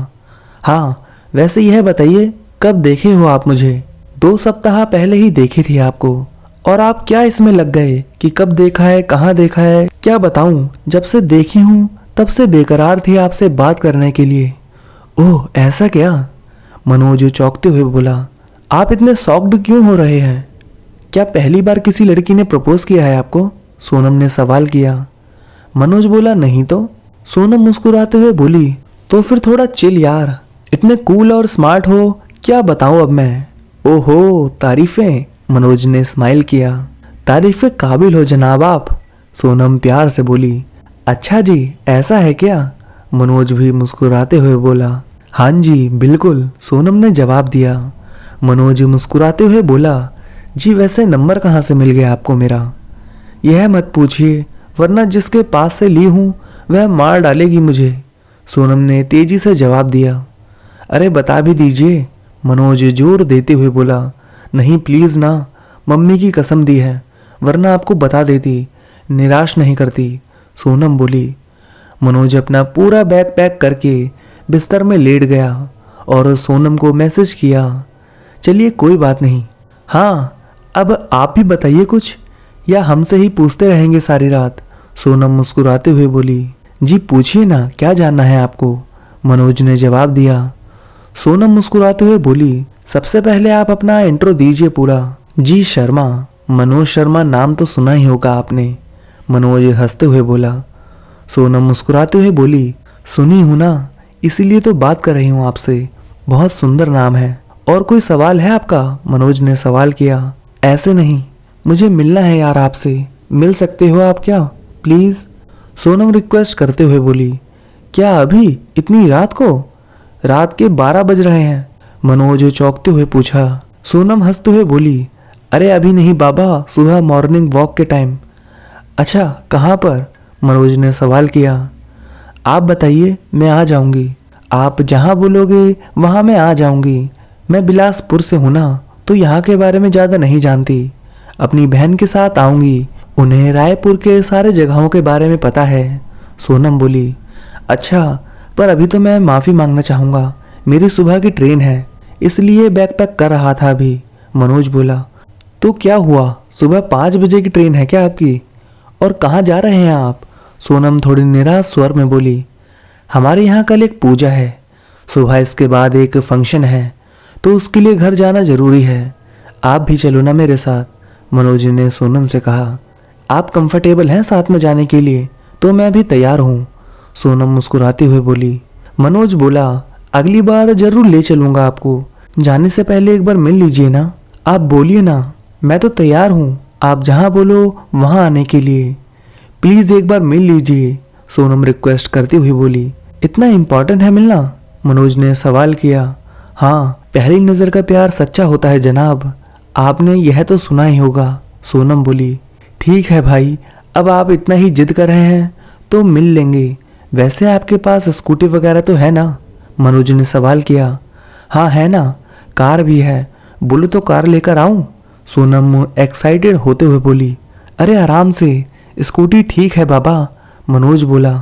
हाँ वैसे यह बताइए कब देखे हो आप मुझे? 2 सप्ताह पहले ही देखी थी आपको। और आप क्या इसमें लग गए कि कब देखा है, कहाँ देखा है? क्या बताऊं, जब से देखी हूँ तब से बेकरार थी आपसे बात करने के लिए। ओह ऐसा क्या? मनोज चौंकते हुए बोला। आप इतने शॉक्ड क्यों हो रहे हैं? क्या पहली बार किसी लड़की ने प्रपोज किया है आपको? सोनम ने सवाल किया। मनोज बोला, नहीं तो। सोनम मुस्कुराते हुए बोली, तो फिर थोड़ा चिल यार, इतने कूल और स्मार्ट हो, क्या बताऊं अब मैं। ओहो तारीफें, मनोज ने स्माइल किया। तारीफ के काबिल हो जनाब आप, सोनम प्यार से बोली। अच्छा जी ऐसा है क्या? मनोज भी मुस्कुराते हुए बोला। हाँ जी बिल्कुल, सोनम ने जवाब दिया। मनोज मुस्कुराते हुए बोला, जी वैसे नंबर कहाँ से मिल गया आपको मेरा? यह मत पूछिए, वरना जिसके पास से ली हूँ वह मार डालेगी मुझे, सोनम ने तेजी से जवाब दिया। अरे बता भी दीजिए, मनोज जोर देते हुए बोला। नहीं प्लीज़ ना, मम्मी की कसम दी है, वरना आपको बता देती, निराश नहीं करती, सोनम बोली। मनोज अपना पूरा बैग पैक करके बिस्तर में लेट गया और सोनम को मैसेज किया, चलिए कोई बात नहीं। हाँ अब आप भी बताइए कुछ, या हमसे ही पूछते रहेंगे सारी रात? सोनम मुस्कुराते हुए बोली। जी पूछिए ना, क्या जानना है आपको? मनोज ने जवाब दिया। सोनम मुस्कुराते हुए बोली, सबसे पहले आप अपना इंट्रो दीजिए पूरा। जी शर्मा, मनोज शर्मा नाम तो सुना ही होगा आपने, मनोज हंसते हुए बोला। सोनम मुस्कुराते हुए बोली, सुनी हूं ना, इसीलिए तो बात कर रही हूँ आपसे, बहुत सुंदर नाम है। और कोई सवाल है आपका? मनोज ने सवाल किया। ऐसे नहीं, मुझे मिलना है यार आपसे, मिल सकते हो आप क्या प्लीज़? सोनम रिक्वेस्ट करते हुए बोली। क्या अभी इतनी रात को? रात के 12 बज रहे हैं। मनोज चौंकते हुए पूछा। सोनम हंसते हुए बोली, अरे अभी नहीं बाबा, सुबह मॉर्निंग वॉक के टाइम। अच्छा, कहाँ पर? मनोज ने सवाल किया। आप बताइए, मैं आ जाऊंगी। आप जहाँ बोलोगे वहाँ मैं आ जाऊंगी। मैं बिलासपुर से हूँ ना, तो यहाँ के बारे में ज़्यादा नहीं जानती। अपनी बहन के साथ आऊँगी, उन्हें रायपुर के सारे जगहों के बारे में पता है। सोनम बोली, अच्छा, पर अभी तो मैं माफ़ी मांगना चाहूँगा, मेरी सुबह की ट्रेन है, इसलिए बैग पैक कर रहा था अभी। मनोज बोला, तो क्या हुआ, सुबह 5 बजे की ट्रेन है क्या आपकी? और कहाँ जा रहे हैं आप? सोनम थोड़ी निराश स्वर में बोली, हमारे यहाँ कल एक पूजा है, सुबह इसके बाद एक फंक्शन है, तो उसके लिए घर जाना जरूरी है। आप भी चलो ना मेरे साथ। मनोज ने सोनम से कहा। आप कंफर्टेबल हैं साथ में जाने के लिए? तो मैं भी तैयार हूँ, सोनम मुस्कुराती हुए बोली। मनोज बोला, अगली बार जरूर ले चलूँगा आपको। जाने से पहले एक बार मिल लीजिए ना। आप बोलिए ना, मैं तो तैयार हूँ, आप जहाँ बोलो वहाँ आने के लिए। प्लीज़ एक बार मिल लीजिए, सोनम रिक्वेस्ट करती हुई बोली। इतना इम्पोर्टेंट है मिलना? मनोज ने सवाल किया। हाँ, पहली नज़र का प्यार सच्चा होता है जनाब, आपने यह तो सुना ही होगा, सोनम बोली। ठीक है भाई, अब आप इतना ही जिद कर रहे हैं तो मिल लेंगे। वैसे आपके पास स्कूटी वगैरह तो है ना? मनोज ने सवाल किया। हाँ है ना, कार भी है, बोलो तो कार लेकर आऊँ? सोनम एक्साइटेड होते हुए बोली। अरे आराम से, स्कूटी ठीक है बाबा, मनोज बोला।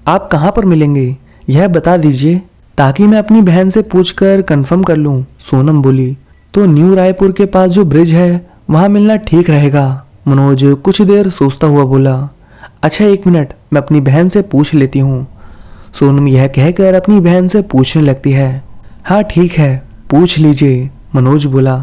आप कहाँ पर मिलेंगे यह बता दीजिए, ताकि मैं अपनी बहन से पूछकर कंफर्म कर लूँ, सोनम बोली। तो न्यू रायपुर के पास जो ब्रिज है वहाँ मिलना ठीक रहेगा, मनोज कुछ देर सोचता हुआ बोला। अच्छा, 1 मिनट, मैं अपनी बहन से पूछ लेती हूँ, सोनम यह कहकर अपनी बहन से पूछने लगती है। हाँ ठीक है, पूछ लीजिए, मनोज बोला।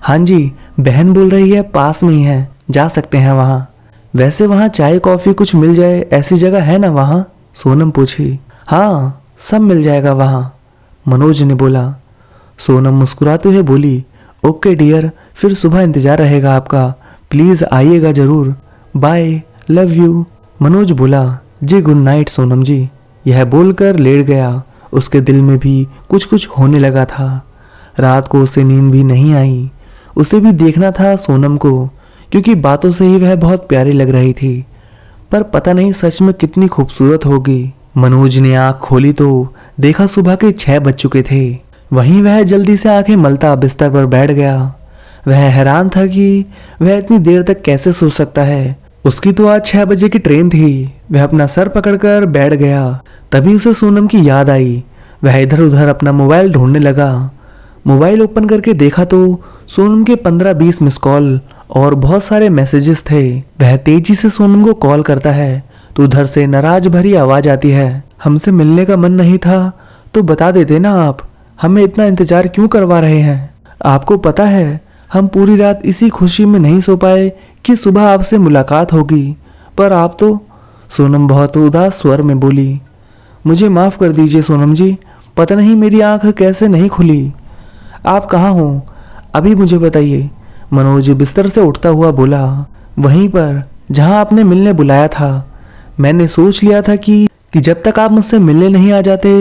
हाँ जी, बहन बोल रही है पास में ही है, जा सकते हैं वहाँ। वैसे वहाँ चाय कॉफ़ी कुछ मिल जाए ऐसी जगह है ना वहाँ? सोनम पूछी। हाँ, सब मिल जाएगा वहाँ, मनोज ने बोला। सोनम मुस्कुराते हुए बोली, ओके डियर, फिर सुबह इंतज़ार रहेगा आपका, प्लीज़ आइएगा ज़रूर, बाय, लव यू, मनोज बोला। जी गुड नाइट सोनम जी। यह बोलकर लेट गया। उसके दिल में भी कुछ कुछ होने लगा था। रात को उसे नींद भी नहीं आई। उसे भी देखना था सोनम को, क्योंकि बातों से ही वह बहुत प्यारी लग रही थी, पर पता नहीं सच में कितनी खूबसूरत होगी। मनोज ने आँख खोली तो देखा सुबह के 6 बज चुके थे। वहीं वह जल्दी से आंखें मलता बिस्तर पर बैठ गया। वह हैरान था कि वह इतनी देर तक कैसे सो सकता है। उसकी तो आज 6 बजे की ट्रेन थी। वह अपना सर पकड़कर बैठ गया। तभी उसे सोनम की याद आई। वह इधर उधर अपना मोबाइल ढूंढने लगा। मोबाइल ओपन करके देखा तो सोनम के 15-20 मिस कॉल और बहुत सारे मैसेजेस थे। वह तेजी से सोनम को कॉल करता है तो उधर से नाराज भरी आवाज आती है, हमसे मिलने का मन नहीं था तो बता देते ना आप, हमें इतना इंतजार क्यों करवा रहे हैं? आपको पता है हम पूरी रात इसी खुशी में नहीं सो पाए कि सुबह आपसे मुलाकात होगी, पर आप तो। सोनम बहुत उदास स्वर में बोली। मुझे माफ़ कर दीजिए सोनम जी, पता नहीं मेरी आंख कैसे नहीं खुली। आप कहाँ हो अभी मुझे बताइए, मनोज बिस्तर से उठता हुआ बोला। वहीं पर जहाँ आपने मिलने बुलाया था। मैंने सोच लिया था कि जब तक आप मुझसे मिलने नहीं आ जाते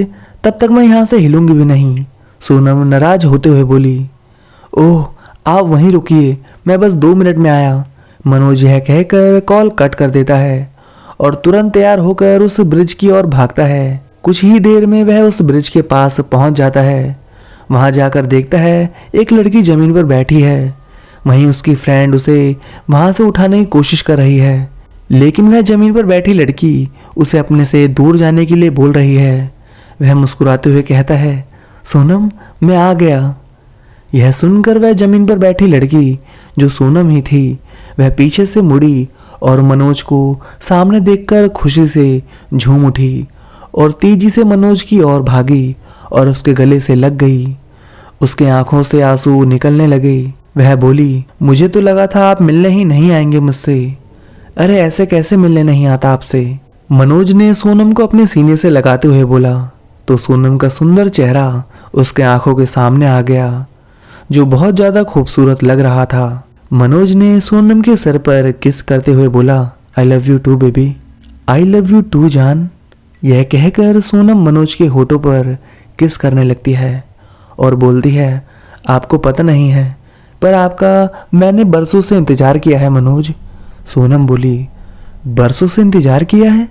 तब तक मैं यहाँ से हिलूंगी भी नहीं, सोनम नाराज होते हुए बोली। ओह, आप वहीं रुकिए, मैं बस 2 मिनट में आया, मनोज यह कहकर कॉल कट कर देता है और तुरंत तैयार होकर उस ब्रिज की ओर भागता है। कुछ ही देर में वह उस ब्रिज के पास पहुंच जाता है। वहां जाकर देखता है एक लड़की जमीन पर बैठी है। वहीं उसकी फ्रेंड उसे वहां से उठाने की कोशिश कर रही है, लेकिन वह जमीन पर बैठी लड़की उसे अपने से दूर जाने के लिए बोल रही है। वह मुस्कुराते हुए कहता है, सोनम मैं आ गया। यह सुनकर वह जमीन पर बैठी लड़की, जो सोनम ही थी, वह पीछे से मुड़ी और मनोज को सामने देखकर खुशी से झूम उठी और तेजी से मनोज की ओर भागी और उसके गले से लग गई। उसके आंखों से आंसू निकलने लगे। वह बोली, मुझे तो लगा था आप मिलने ही नहीं आएंगे मुझसे। अरे ऐसे कैसे मिलने नहीं आता आपसे, मनोज ने सोनम को अपने सीने से लगाते हुए बोला। तो सोनम का सुंदर चेहरा उसके आंखों के सामने आ गया, जो बहुत ज्यादा खूबसूरत लग रहा था। मनोज ने सोनम के सर पर किस करते हुए बोला, I love you too baby. I love you too जान। यह कहकर सोनम मनोज के होठों पर किस करने लगती है और बोलती है, आपको पता नहीं है पर आपका मैंने बरसों से इंतज़ार किया है मनोज। सोनम बोली, बरसों से इंतज़ार किया है?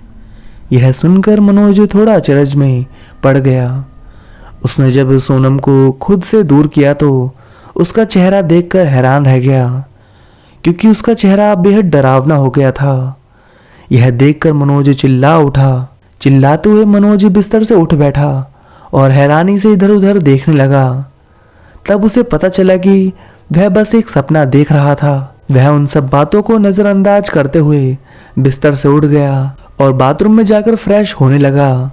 यह सुनकर मनोज थोड़ा अचरज में पड़ गया। उसने जब सोनम को खुद से दूर किया तो उसका चेहरा देखकर हैरान रह गया, क्योंकि उसका चेहरा बेहद डरावना हो गया था। यह देखकर मनोज चिल्ला उठा। चिल्लाते हुए मनोज बिस्तर से उठ बैठा और हैरानी से इधर उधर देखने लगा। तब उसे पता चला कि वह बस एक सपना देख रहा था। वह उन सब बातों को नज़रअंदाज करते हुए बिस्तर से उठ गया और बाथरूम में जाकर फ्रेश होने लगा।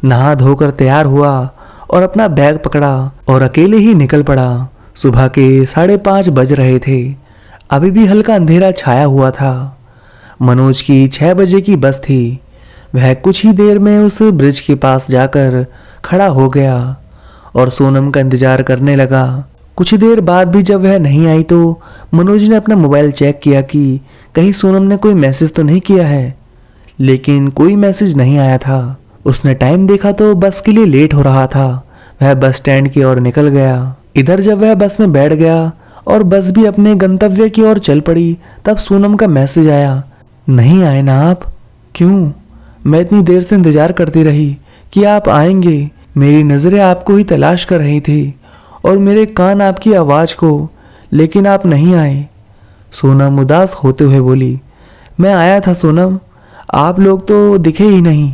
नहा धोकर तैयार हुआ और अपना बैग पकड़ा और अकेले ही निकल पड़ा। सुबह के 5:30 बज रहे थे। अभी भी हल्का अंधेरा छाया हुआ था। मनोज की 6 बजे की बस थी। वह कुछ ही देर में उस ब्रिज के पास जाकर खड़ा हो गया और सोनम का इंतजार करने लगा। कुछ ही देर बाद भी जब वह नहीं आई तो मनोज ने अपना मोबाइल चेक किया कि कहीं सोनम ने कोई मैसेज तो नहीं किया है, लेकिन कोई मैसेज नहीं आया था। उसने टाइम देखा तो बस के लिए लेट हो रहा था। वह बस स्टैंड की ओर निकल गया। इधर जब वह बस में बैठ गया और बस भी अपने गंतव्य की ओर चल पड़ी, तब सोनम का मैसेज आया, नहीं आए ना आप? क्यों? मैं इतनी देर से इंतजार करती रही कि आप आएंगे। मेरी नज़रें आपको ही तलाश कर रही थी और मेरे कान आपकी आवाज़ को, लेकिन आप नहीं आए। सोनम उदास होते हुए बोली, मैं आया था सोनम, आप लोग तो दिखे ही नहीं।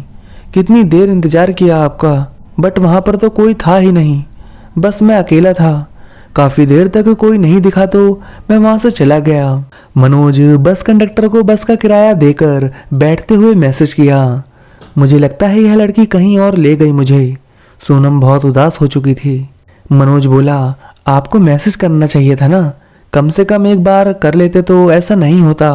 कितनी देर इंतजार किया आपका, बट वहाँ पर तो कोई था ही नहीं, बस मैं अकेला था। काफ़ी देर तक कोई नहीं दिखा तो मैं वहाँ से चला गया। मनोज बस कंडक्टर को बस का किराया देकर बैठते हुए मैसेज किया, मुझे लगता है यह लड़की कहीं और ले गई मुझे। सोनम बहुत उदास हो चुकी थी। मनोज बोला, आपको मैसेज करना चाहिए था ना, कम से कम एक बार कर लेते तो ऐसा नहीं होता।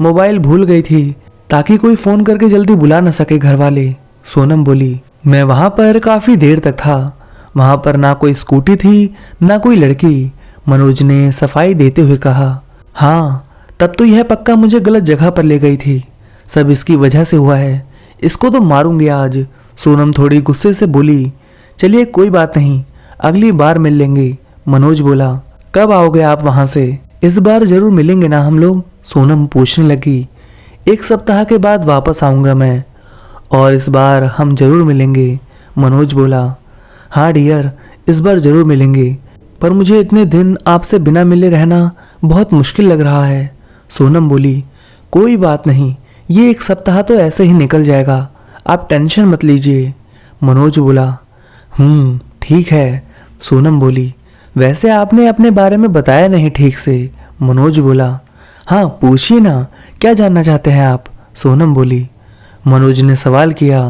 मोबाइल भूल गई थी ताकि कोई फ़ोन करके जल्दी बुला न सके घर वाले। सोनम बोली, मैं वहाँ पर काफ़ी देर तक था। वहाँ पर ना कोई स्कूटी थी ना कोई लड़की। मनोज ने सफाई देते हुए कहा, हाँ तब तो यह पक्का मुझे गलत जगह पर ले गई थी। सब इसकी वजह से हुआ है, इसको तो मारूंगी आज। सोनम थोड़ी गुस्से से बोली, चलिए कोई बात नहीं, अगली बार मिल लेंगे। मनोज बोला, कब आओगे आप वहाँ से? इस बार जरूर मिलेंगे ना हम लोग? सोनम पूछने लगी, 1 सप्ताह के बाद वापस आऊँगा मैं, और इस बार हम जरूर मिलेंगे। मनोज बोला, हाँ डियर, इस बार जरूर मिलेंगे, पर मुझे इतने दिन आपसे बिना मिले रहना बहुत मुश्किल लग रहा है। सोनम बोली, कोई बात नहीं, ये 1 सप्ताह तो ऐसे ही निकल जाएगा, आप टेंशन मत लीजिए। मनोज बोला, ठीक है। सोनम बोली, वैसे आपने अपने बारे में बताया नहीं ठीक से। मनोज बोला, हाँ पूछिए ना, क्या जानना चाहते हैं आप? सोनम बोली। मनोज ने सवाल किया,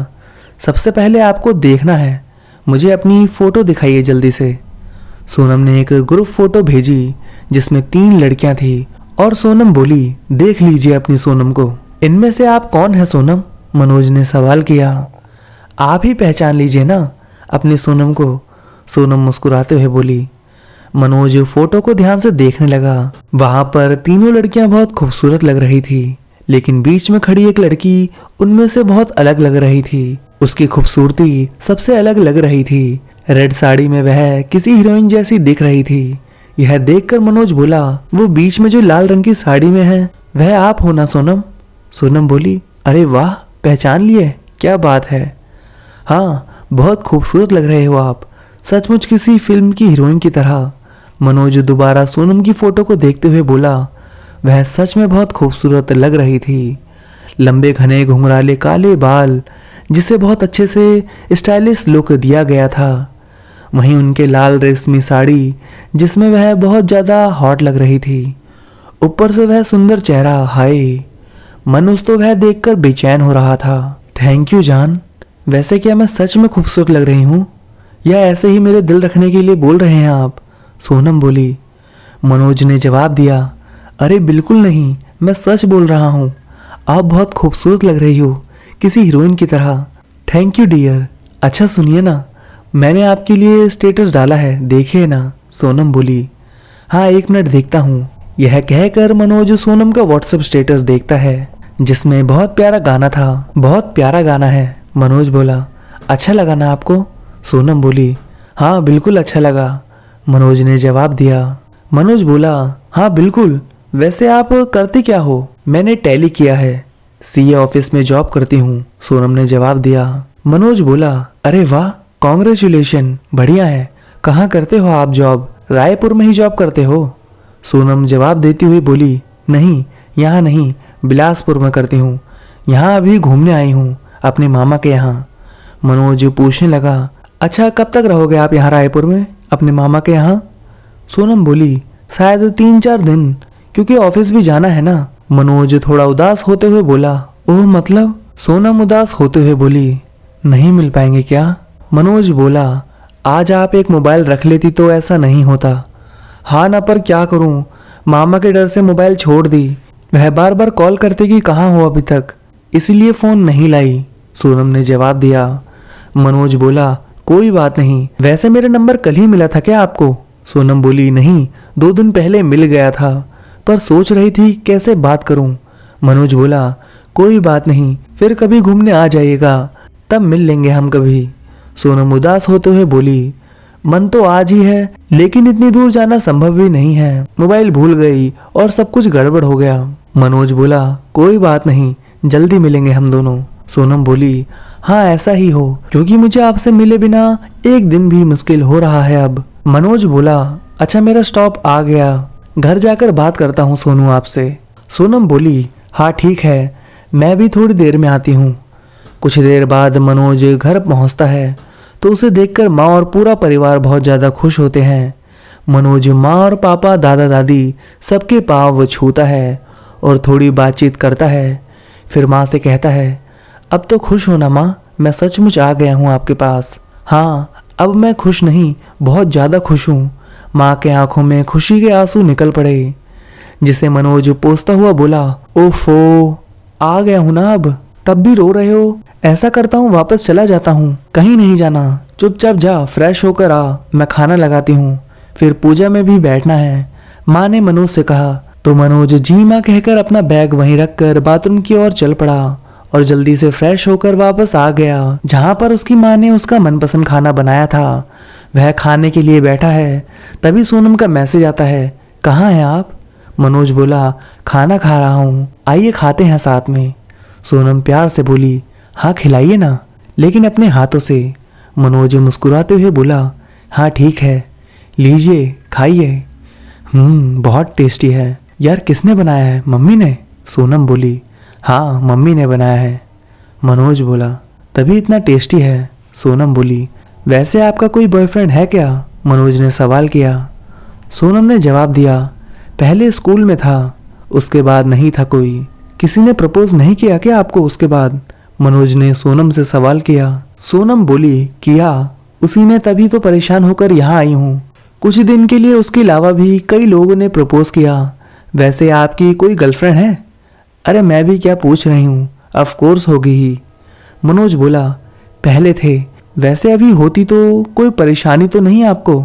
सबसे पहले आपको देखना है, मुझे अपनी फ़ोटो दिखाइए जल्दी से। सोनम ने एक ग्रुप फ़ोटो भेजी जिसमें 3 लड़कियां थी और सोनम बोली, देख लीजिए अपनी सोनम को। इनमें से आप कौन है सोनम? मनोज ने सवाल किया। आप ही पहचान लीजिए ना अपनी सोनम को। सोनम मुस्कुराते हुए बोली। मनोज फोटो को ध्यान से देखने लगा। वहां पर तीनों लड़कियां बहुत खूबसूरत लग रही थी, लेकिन बीच में खड़ी एक लड़की उनमें से बहुत अलग लग रही थी। उसकी खूबसूरती सबसे अलग लग रही थी। रेड साड़ी में वह किसी हीरोइन जैसी दिख रही थी। यह देखकर मनोज बोला, वो बीच में जो लाल रंग की साड़ी में है वह आप हो ना सोनम? सोनम बोली, अरे वाह, पहचान लिए, क्या बात है। हाँ, बहुत खूबसूरत लग रहे हो आप, सचमुच किसी फिल्म की हीरोइन की तरह। मनोज दोबारा सोनम की फोटो को देखते हुए बोला, वह सच में बहुत खूबसूरत लग रही थी। लंबे घने घुंघराले काले बाल जिसे बहुत अच्छे से स्टाइलिश लुक दिया गया था, वहीं उनके लाल रेशमी साड़ी जिसमें वह बहुत ज़्यादा हॉट लग रही थी। ऊपर से वह सुंदर चेहरा, हाय, मनोज तो वह देखकर बेचैन हो रहा था। थैंक यू जान, वैसे क्या मैं सच में खूबसूरत लग रही हूँ या ऐसे ही मेरे दिल रखने के लिए बोल रहे हैं आप? सोनम बोली। मनोज ने जवाब दिया, अरे बिल्कुल नहीं, मैं सच बोल रहा हूँ, आप बहुत खूबसूरत लग रही हो, किसी हीरोइन की तरह। Thank you dear. अच्छा सुनिए ना, मैंने आपके लिए स्टेटस डाला है, देखिए ना। सोनम बोली। हाँ, 1 मिनट देखता हूँ। यह कहकर मनोज सोनम का व्हाट्सएप स्टेटस देखता है जिसमें बहुत प्यारा गाना था। बहुत प्यारा गाना है। मनोज बोला, अच्छा लगा ना आपको? सोनम बोली, हाँ बिल्कुल अच्छा लगा। मनोज ने जवाब दिया। मनोज बोला, हाँ बिल्कुल, वैसे आप करते क्या हो? मैंने टैली किया है, सीए ऑफिस में जॉब करती हूँ, सोनम ने जवाब दिया। मनोज बोला, अरे वाह, कॉन्ग्रेचुलेशन, बढ़िया है। कहाँ करते हो आप जॉब? रायपुर में ही जॉब करते हो? सोनम जवाब देती हुई बोली, नहीं, यहाँ नहीं, बिलासपुर में करती हूँ। यहाँ अभी घूमने आई हूँ अपने मामा के यहाँ। मनोज पूछने लगा, अच्छा कब तक रहोगे आप यहाँ रायपुर में अपने मामा के यहाँ? सोनम बोली, शायद 3-4 दिन, क्योंकि ऑफिस भी जाना है ना। मनोज थोड़ा उदास होते हुए बोला, ओह मतलब? सोनम उदास होते हुए बोली, नहीं मिल पाएंगे क्या? मनोज बोला, आज आप एक मोबाइल रख लेती तो ऐसा नहीं होता। हाँ ना, पर क्या करूं, मामा के डर से मोबाइल छोड़ दी। वह बार बार कॉल करते कि कहाँ हो अभी तक, इसलिए फ़ोन नहीं लाई, सोनम ने जवाब दिया। मनोज बोला, कोई बात नहीं, वैसे मेरा नंबर कल ही मिला था क्या आपको? सोनम बोली, नहीं, 2 दिन पहले मिल गया था, पर सोच रही थी कैसे बात करूं। मनोज बोला, कोई बात नहीं, फिर कभी घूमने आ जाइएगा, तब मिल लेंगे हम कभी। सोनम उदास होते हुए बोली, मन तो आज ही है, लेकिन इतनी दूर जाना संभव भी नहीं है, मोबाइल भूल गई और सब कुछ गड़बड़ हो गया। मनोज बोला, कोई बात नहीं, जल्दी मिलेंगे हम दोनों। सोनम बोली, हाँ ऐसा ही हो, क्योंकि मुझे आपसे मिले बिना एक दिन भी मुश्किल हो रहा है अब। मनोज बोला, अच्छा मेरा स्टॉप आ गया, घर जाकर बात करता हूँ सोनू आपसे। सोनम बोली, हाँ ठीक है, मैं भी थोड़ी देर में आती हूँ। कुछ देर बाद मनोज घर पहुँचता है तो उसे देखकर माँ और पूरा परिवार बहुत ज़्यादा खुश होते हैं। मनोज माँ और पापा, दादा दादी सबके पाँव छूता है और थोड़ी बातचीत करता है। फिर माँ से कहता है, अब तो खुश हो ना माँ, मैं सचमुच आ गया हूँ आपके पास। हाँ, अब मैं खुश नहीं, बहुत ज़्यादा खुश हूँ। माँ के आंखों में खुशी के आंसू निकल पड़े, जिसे मनोज पोंछता हुआ बोला, ओफो, आ गया हूँ ना अब, तब भी रो रहे हो? ऐसा करता हूँ वापस चला जाता हूँ, कहीं नहीं जाना, चुपचाप जा, फ्रेश होकर आ, मैं खाना लगाती हूँ, फिर पूजा में भी बैठना है, माँ ने मनोज से कहा। तो मनोज जी माँ कहकर अपना बैग वहीं रखकर बाथरूम की ओर चल पड़ा और जल्दी से फ्रेश होकर वापस आ गया, जहाँ पर उसकी माँ ने उसका मनपसंद खाना बनाया था। वह खाने के लिए बैठा है, तभी सोनम का मैसेज आता है, कहाँ हैं आप? मनोज बोला, खाना खा रहा हूँ, आइए खाते हैं साथ में। सोनम प्यार से बोली, हाँ खिलाइए ना, लेकिन अपने हाथों से। मनोज मुस्कुराते हुए बोला, हाँ ठीक है, लीजिए खाइए। बहुत टेस्टी है यार, किसने बनाया है, मम्मी ने? सोनम बोली, हाँ मम्मी ने बनाया है। मनोज बोला, तभी इतना टेस्टी है। सोनम बोली, वैसे आपका कोई बॉयफ्रेंड है क्या? मनोज ने सवाल किया। सोनम ने जवाब दिया, पहले स्कूल में था, उसके बाद नहीं था कोई। किसी ने प्रपोज नहीं किया क्या आपको उसके बाद? मनोज ने सोनम से सवाल किया। सोनम बोली, किया, उसी ने, तभी तो परेशान होकर यहाँ आई हूँ। कुछ दिन के लिए उसके अलावा भी कई लोगों ने प्रपोज किया। वैसे आपकी कोई गर्लफ्रेंड है? अरे मैं भी क्या पूछ रही हूँ, ऑफ कोर्स होगी ही। मनोज बोला, पहले थे, वैसे अभी होती तो कोई परेशानी तो नहीं आपको?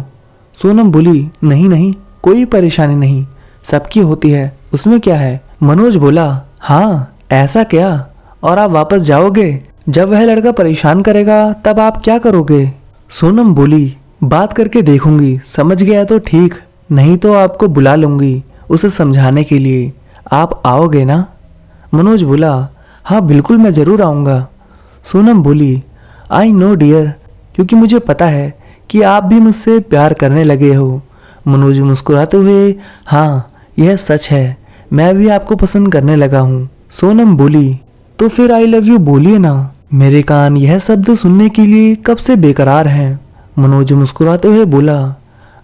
सोनम बोली, नहीं नहीं, कोई परेशानी नहीं, सबकी होती है, उसमें क्या है? मनोज बोला, हाँ ऐसा क्या? और आप वापस जाओगे? जब वह लड़का परेशान करेगा तब आप क्या करोगे? सोनम बोली, बात करके देखूंगी, समझ गया तो ठीक, नहीं तो आपको बुला लूंगी उसे समझाने के लिए, आप आओगे ना? मनोज बोला, हाँ बिल्कुल, मैं ज़रूर आऊँगा। सोनम बोली, आई नो डियर, क्योंकि मुझे पता है कि आप भी मुझसे प्यार करने लगे हो। मनोज मुस्कुराते हुए, हाँ यह सच है, मैं भी आपको पसंद करने लगा हूँ। सोनम बोली, तो फिर आई लव यू बोलिए ना, मेरे कान यह शब्द सुनने के लिए कब से बेकरार हैं। मनोज मुस्कुराते हुए बोला,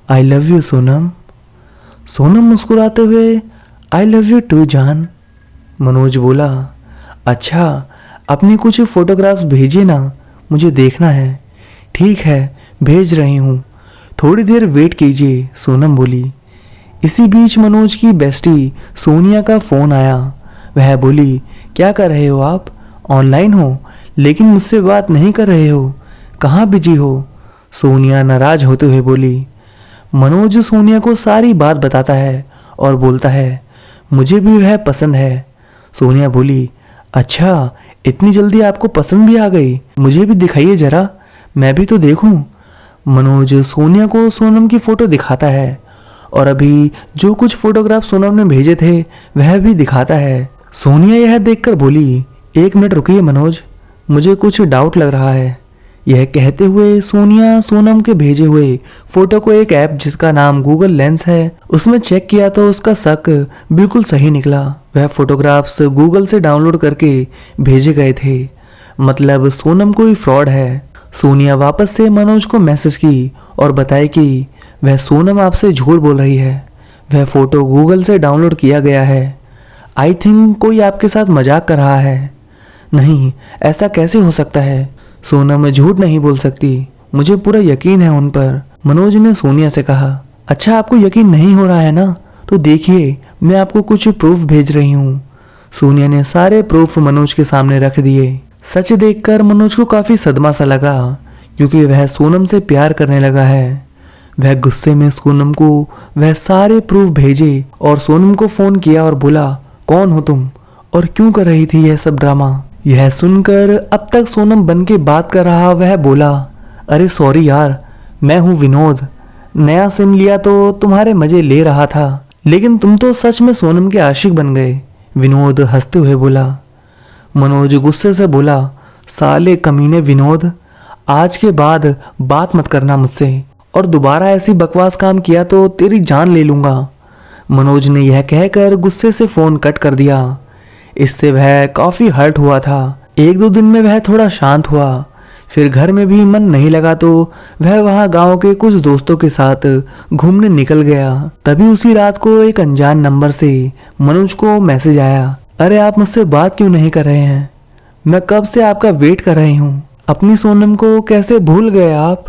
I love you Sonam. Sonam मुस्कुराते हुए, आई लव यू टू जान। मनोज बोला, अच्छा अपनी कुछ फोटोग्राफ्स भेजिए ना, मुझे देखना है। ठीक है, भेज रही हूँ, थोड़ी देर वेट कीजिए, सोनम बोली। इसी बीच मनोज की बेस्टी सोनिया का फ़ोन आया। वह बोली, क्या कर रहे हो आप? ऑनलाइन हो, लेकिन मुझसे बात नहीं कर रहे हो, कहाँ बिजी हो? सोनिया नाराज होते हुए बोली। मनोज सोनिया को सारी बात बताता है और बोलता है, मुझे भी वह पसंद है। सोनिया बोली, अच्छा इतनी जल्दी आपको पसंद भी आ गई, मुझे भी दिखाइए ज़रा, मैं भी तो देखूं। मनोज सोनिया को सोनम की फोटो दिखाता है और अभी जो कुछ फोटोग्राफ सोनम ने भेजे थे वह भी दिखाता है। सोनिया यह देखकर बोली, 1 मिनट रुकिए मनोज, मुझे कुछ डाउट लग रहा है। यह कहते हुए सोनिया सोनम के भेजे हुए फोटो को एक ऐप जिसका नाम गूगल लेंस है उसमें चेक किया तो उसका शक बिल्कुल सही निकला। वह फोटोग्राफ्स गूगल से डाउनलोड करके भेजे गए थे, मतलब सोनम कोई फ्रॉड है। सोनिया वापस से मनोज को मैसेज की और बताए कि वह सोनम आपसे झूठ बोल रही है, वह फोटो गूगल से डाउनलोड किया गया है। आई थिंक कोई आपके साथ मजाक कर रहा है। नहीं, ऐसा कैसे हो सकता है? सोनम झूठ नहीं बोल सकती, मुझे पूरा यकीन है उन पर। मनोज ने सोनिया से कहा, अच्छा आपको यकीन नहीं हो रहा है ना, तो देखिए मैं आपको कुछ प्रूफ भेज रही हूँ। सोनिया ने सारे प्रूफ मनोज के सामने रख दिए। सच देखकर मनोज को काफी सदमा सा लगा क्योंकि वह सोनम से प्यार करने लगा है। वह गुस्से में सोनम को वह सारे प्रूफ भेजे और सोनम को फोन किया और बोला, कौन हो तुम और क्यों कर रही थी यह सब ड्रामा? यह सुनकर अब तक सोनम बन के बात कर रहा वह बोला, अरे सॉरी यार, मैं हूँ विनोद, नया सिम लिया तो तुम्हारे मजे ले रहा था, लेकिन तुम तो सच में सोनम के आशिक बन गए। विनोद हंसते हुए बोला। मनोज गुस्से से बोला, साले कमीने विनोद, आज के बाद बात मत करना मुझसे और दोबारा ऐसी बकवास काम किया तो तेरी जान ले लूंगा। मनोज ने यह कहकर गुस्से से फोन कट कर दिया। इससे वह काफी हर्ट हुआ था। 1-2 दिन में वह थोड़ा शांत हुआ, फिर घर में भी मन नहीं लगा तो वह वहां गांव के कुछ दोस्तों के साथ घूमने निकल गया। तभी उसी रात को एक अनजान नंबर से मनोज को मैसेज आया, अरे आप मुझसे बात क्यों नहीं कर रहे हैं? मैं कब से आपका वेट कर रही हूँ, अपनी सोनम को कैसे भूल गए आप?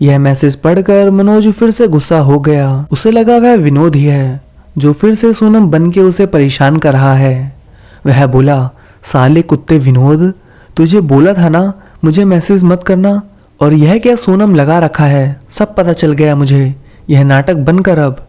यह मैसेज पढ़कर मनोज फिर से गुस्सा हो गया। उसे लगा वह विनोद ही है जो फिर से सोनम बन के उसे परेशान कर रहा है। वह बोला, साले कुत्ते विनोद, तुझे बोला था ना मुझे मैसेज मत करना, और यह क्या सोनम लगा रखा है, सब पता चल गया मुझे, यह नाटक बंद कर अब।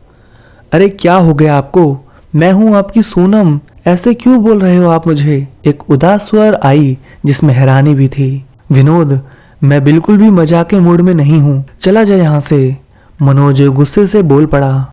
अरे क्या हो गया आपको? मैं हूँ आपकी सोनम, ऐसे क्यों बोल रहे हो आप मुझे? एक उदास स्वर आई जिसमें हैरानी भी थी। विनोद, मैं बिल्कुल भी मजाक के मूड में नहीं हूँ, चला जा यहाँ से। मनोज गुस्से से बोल पड़ा।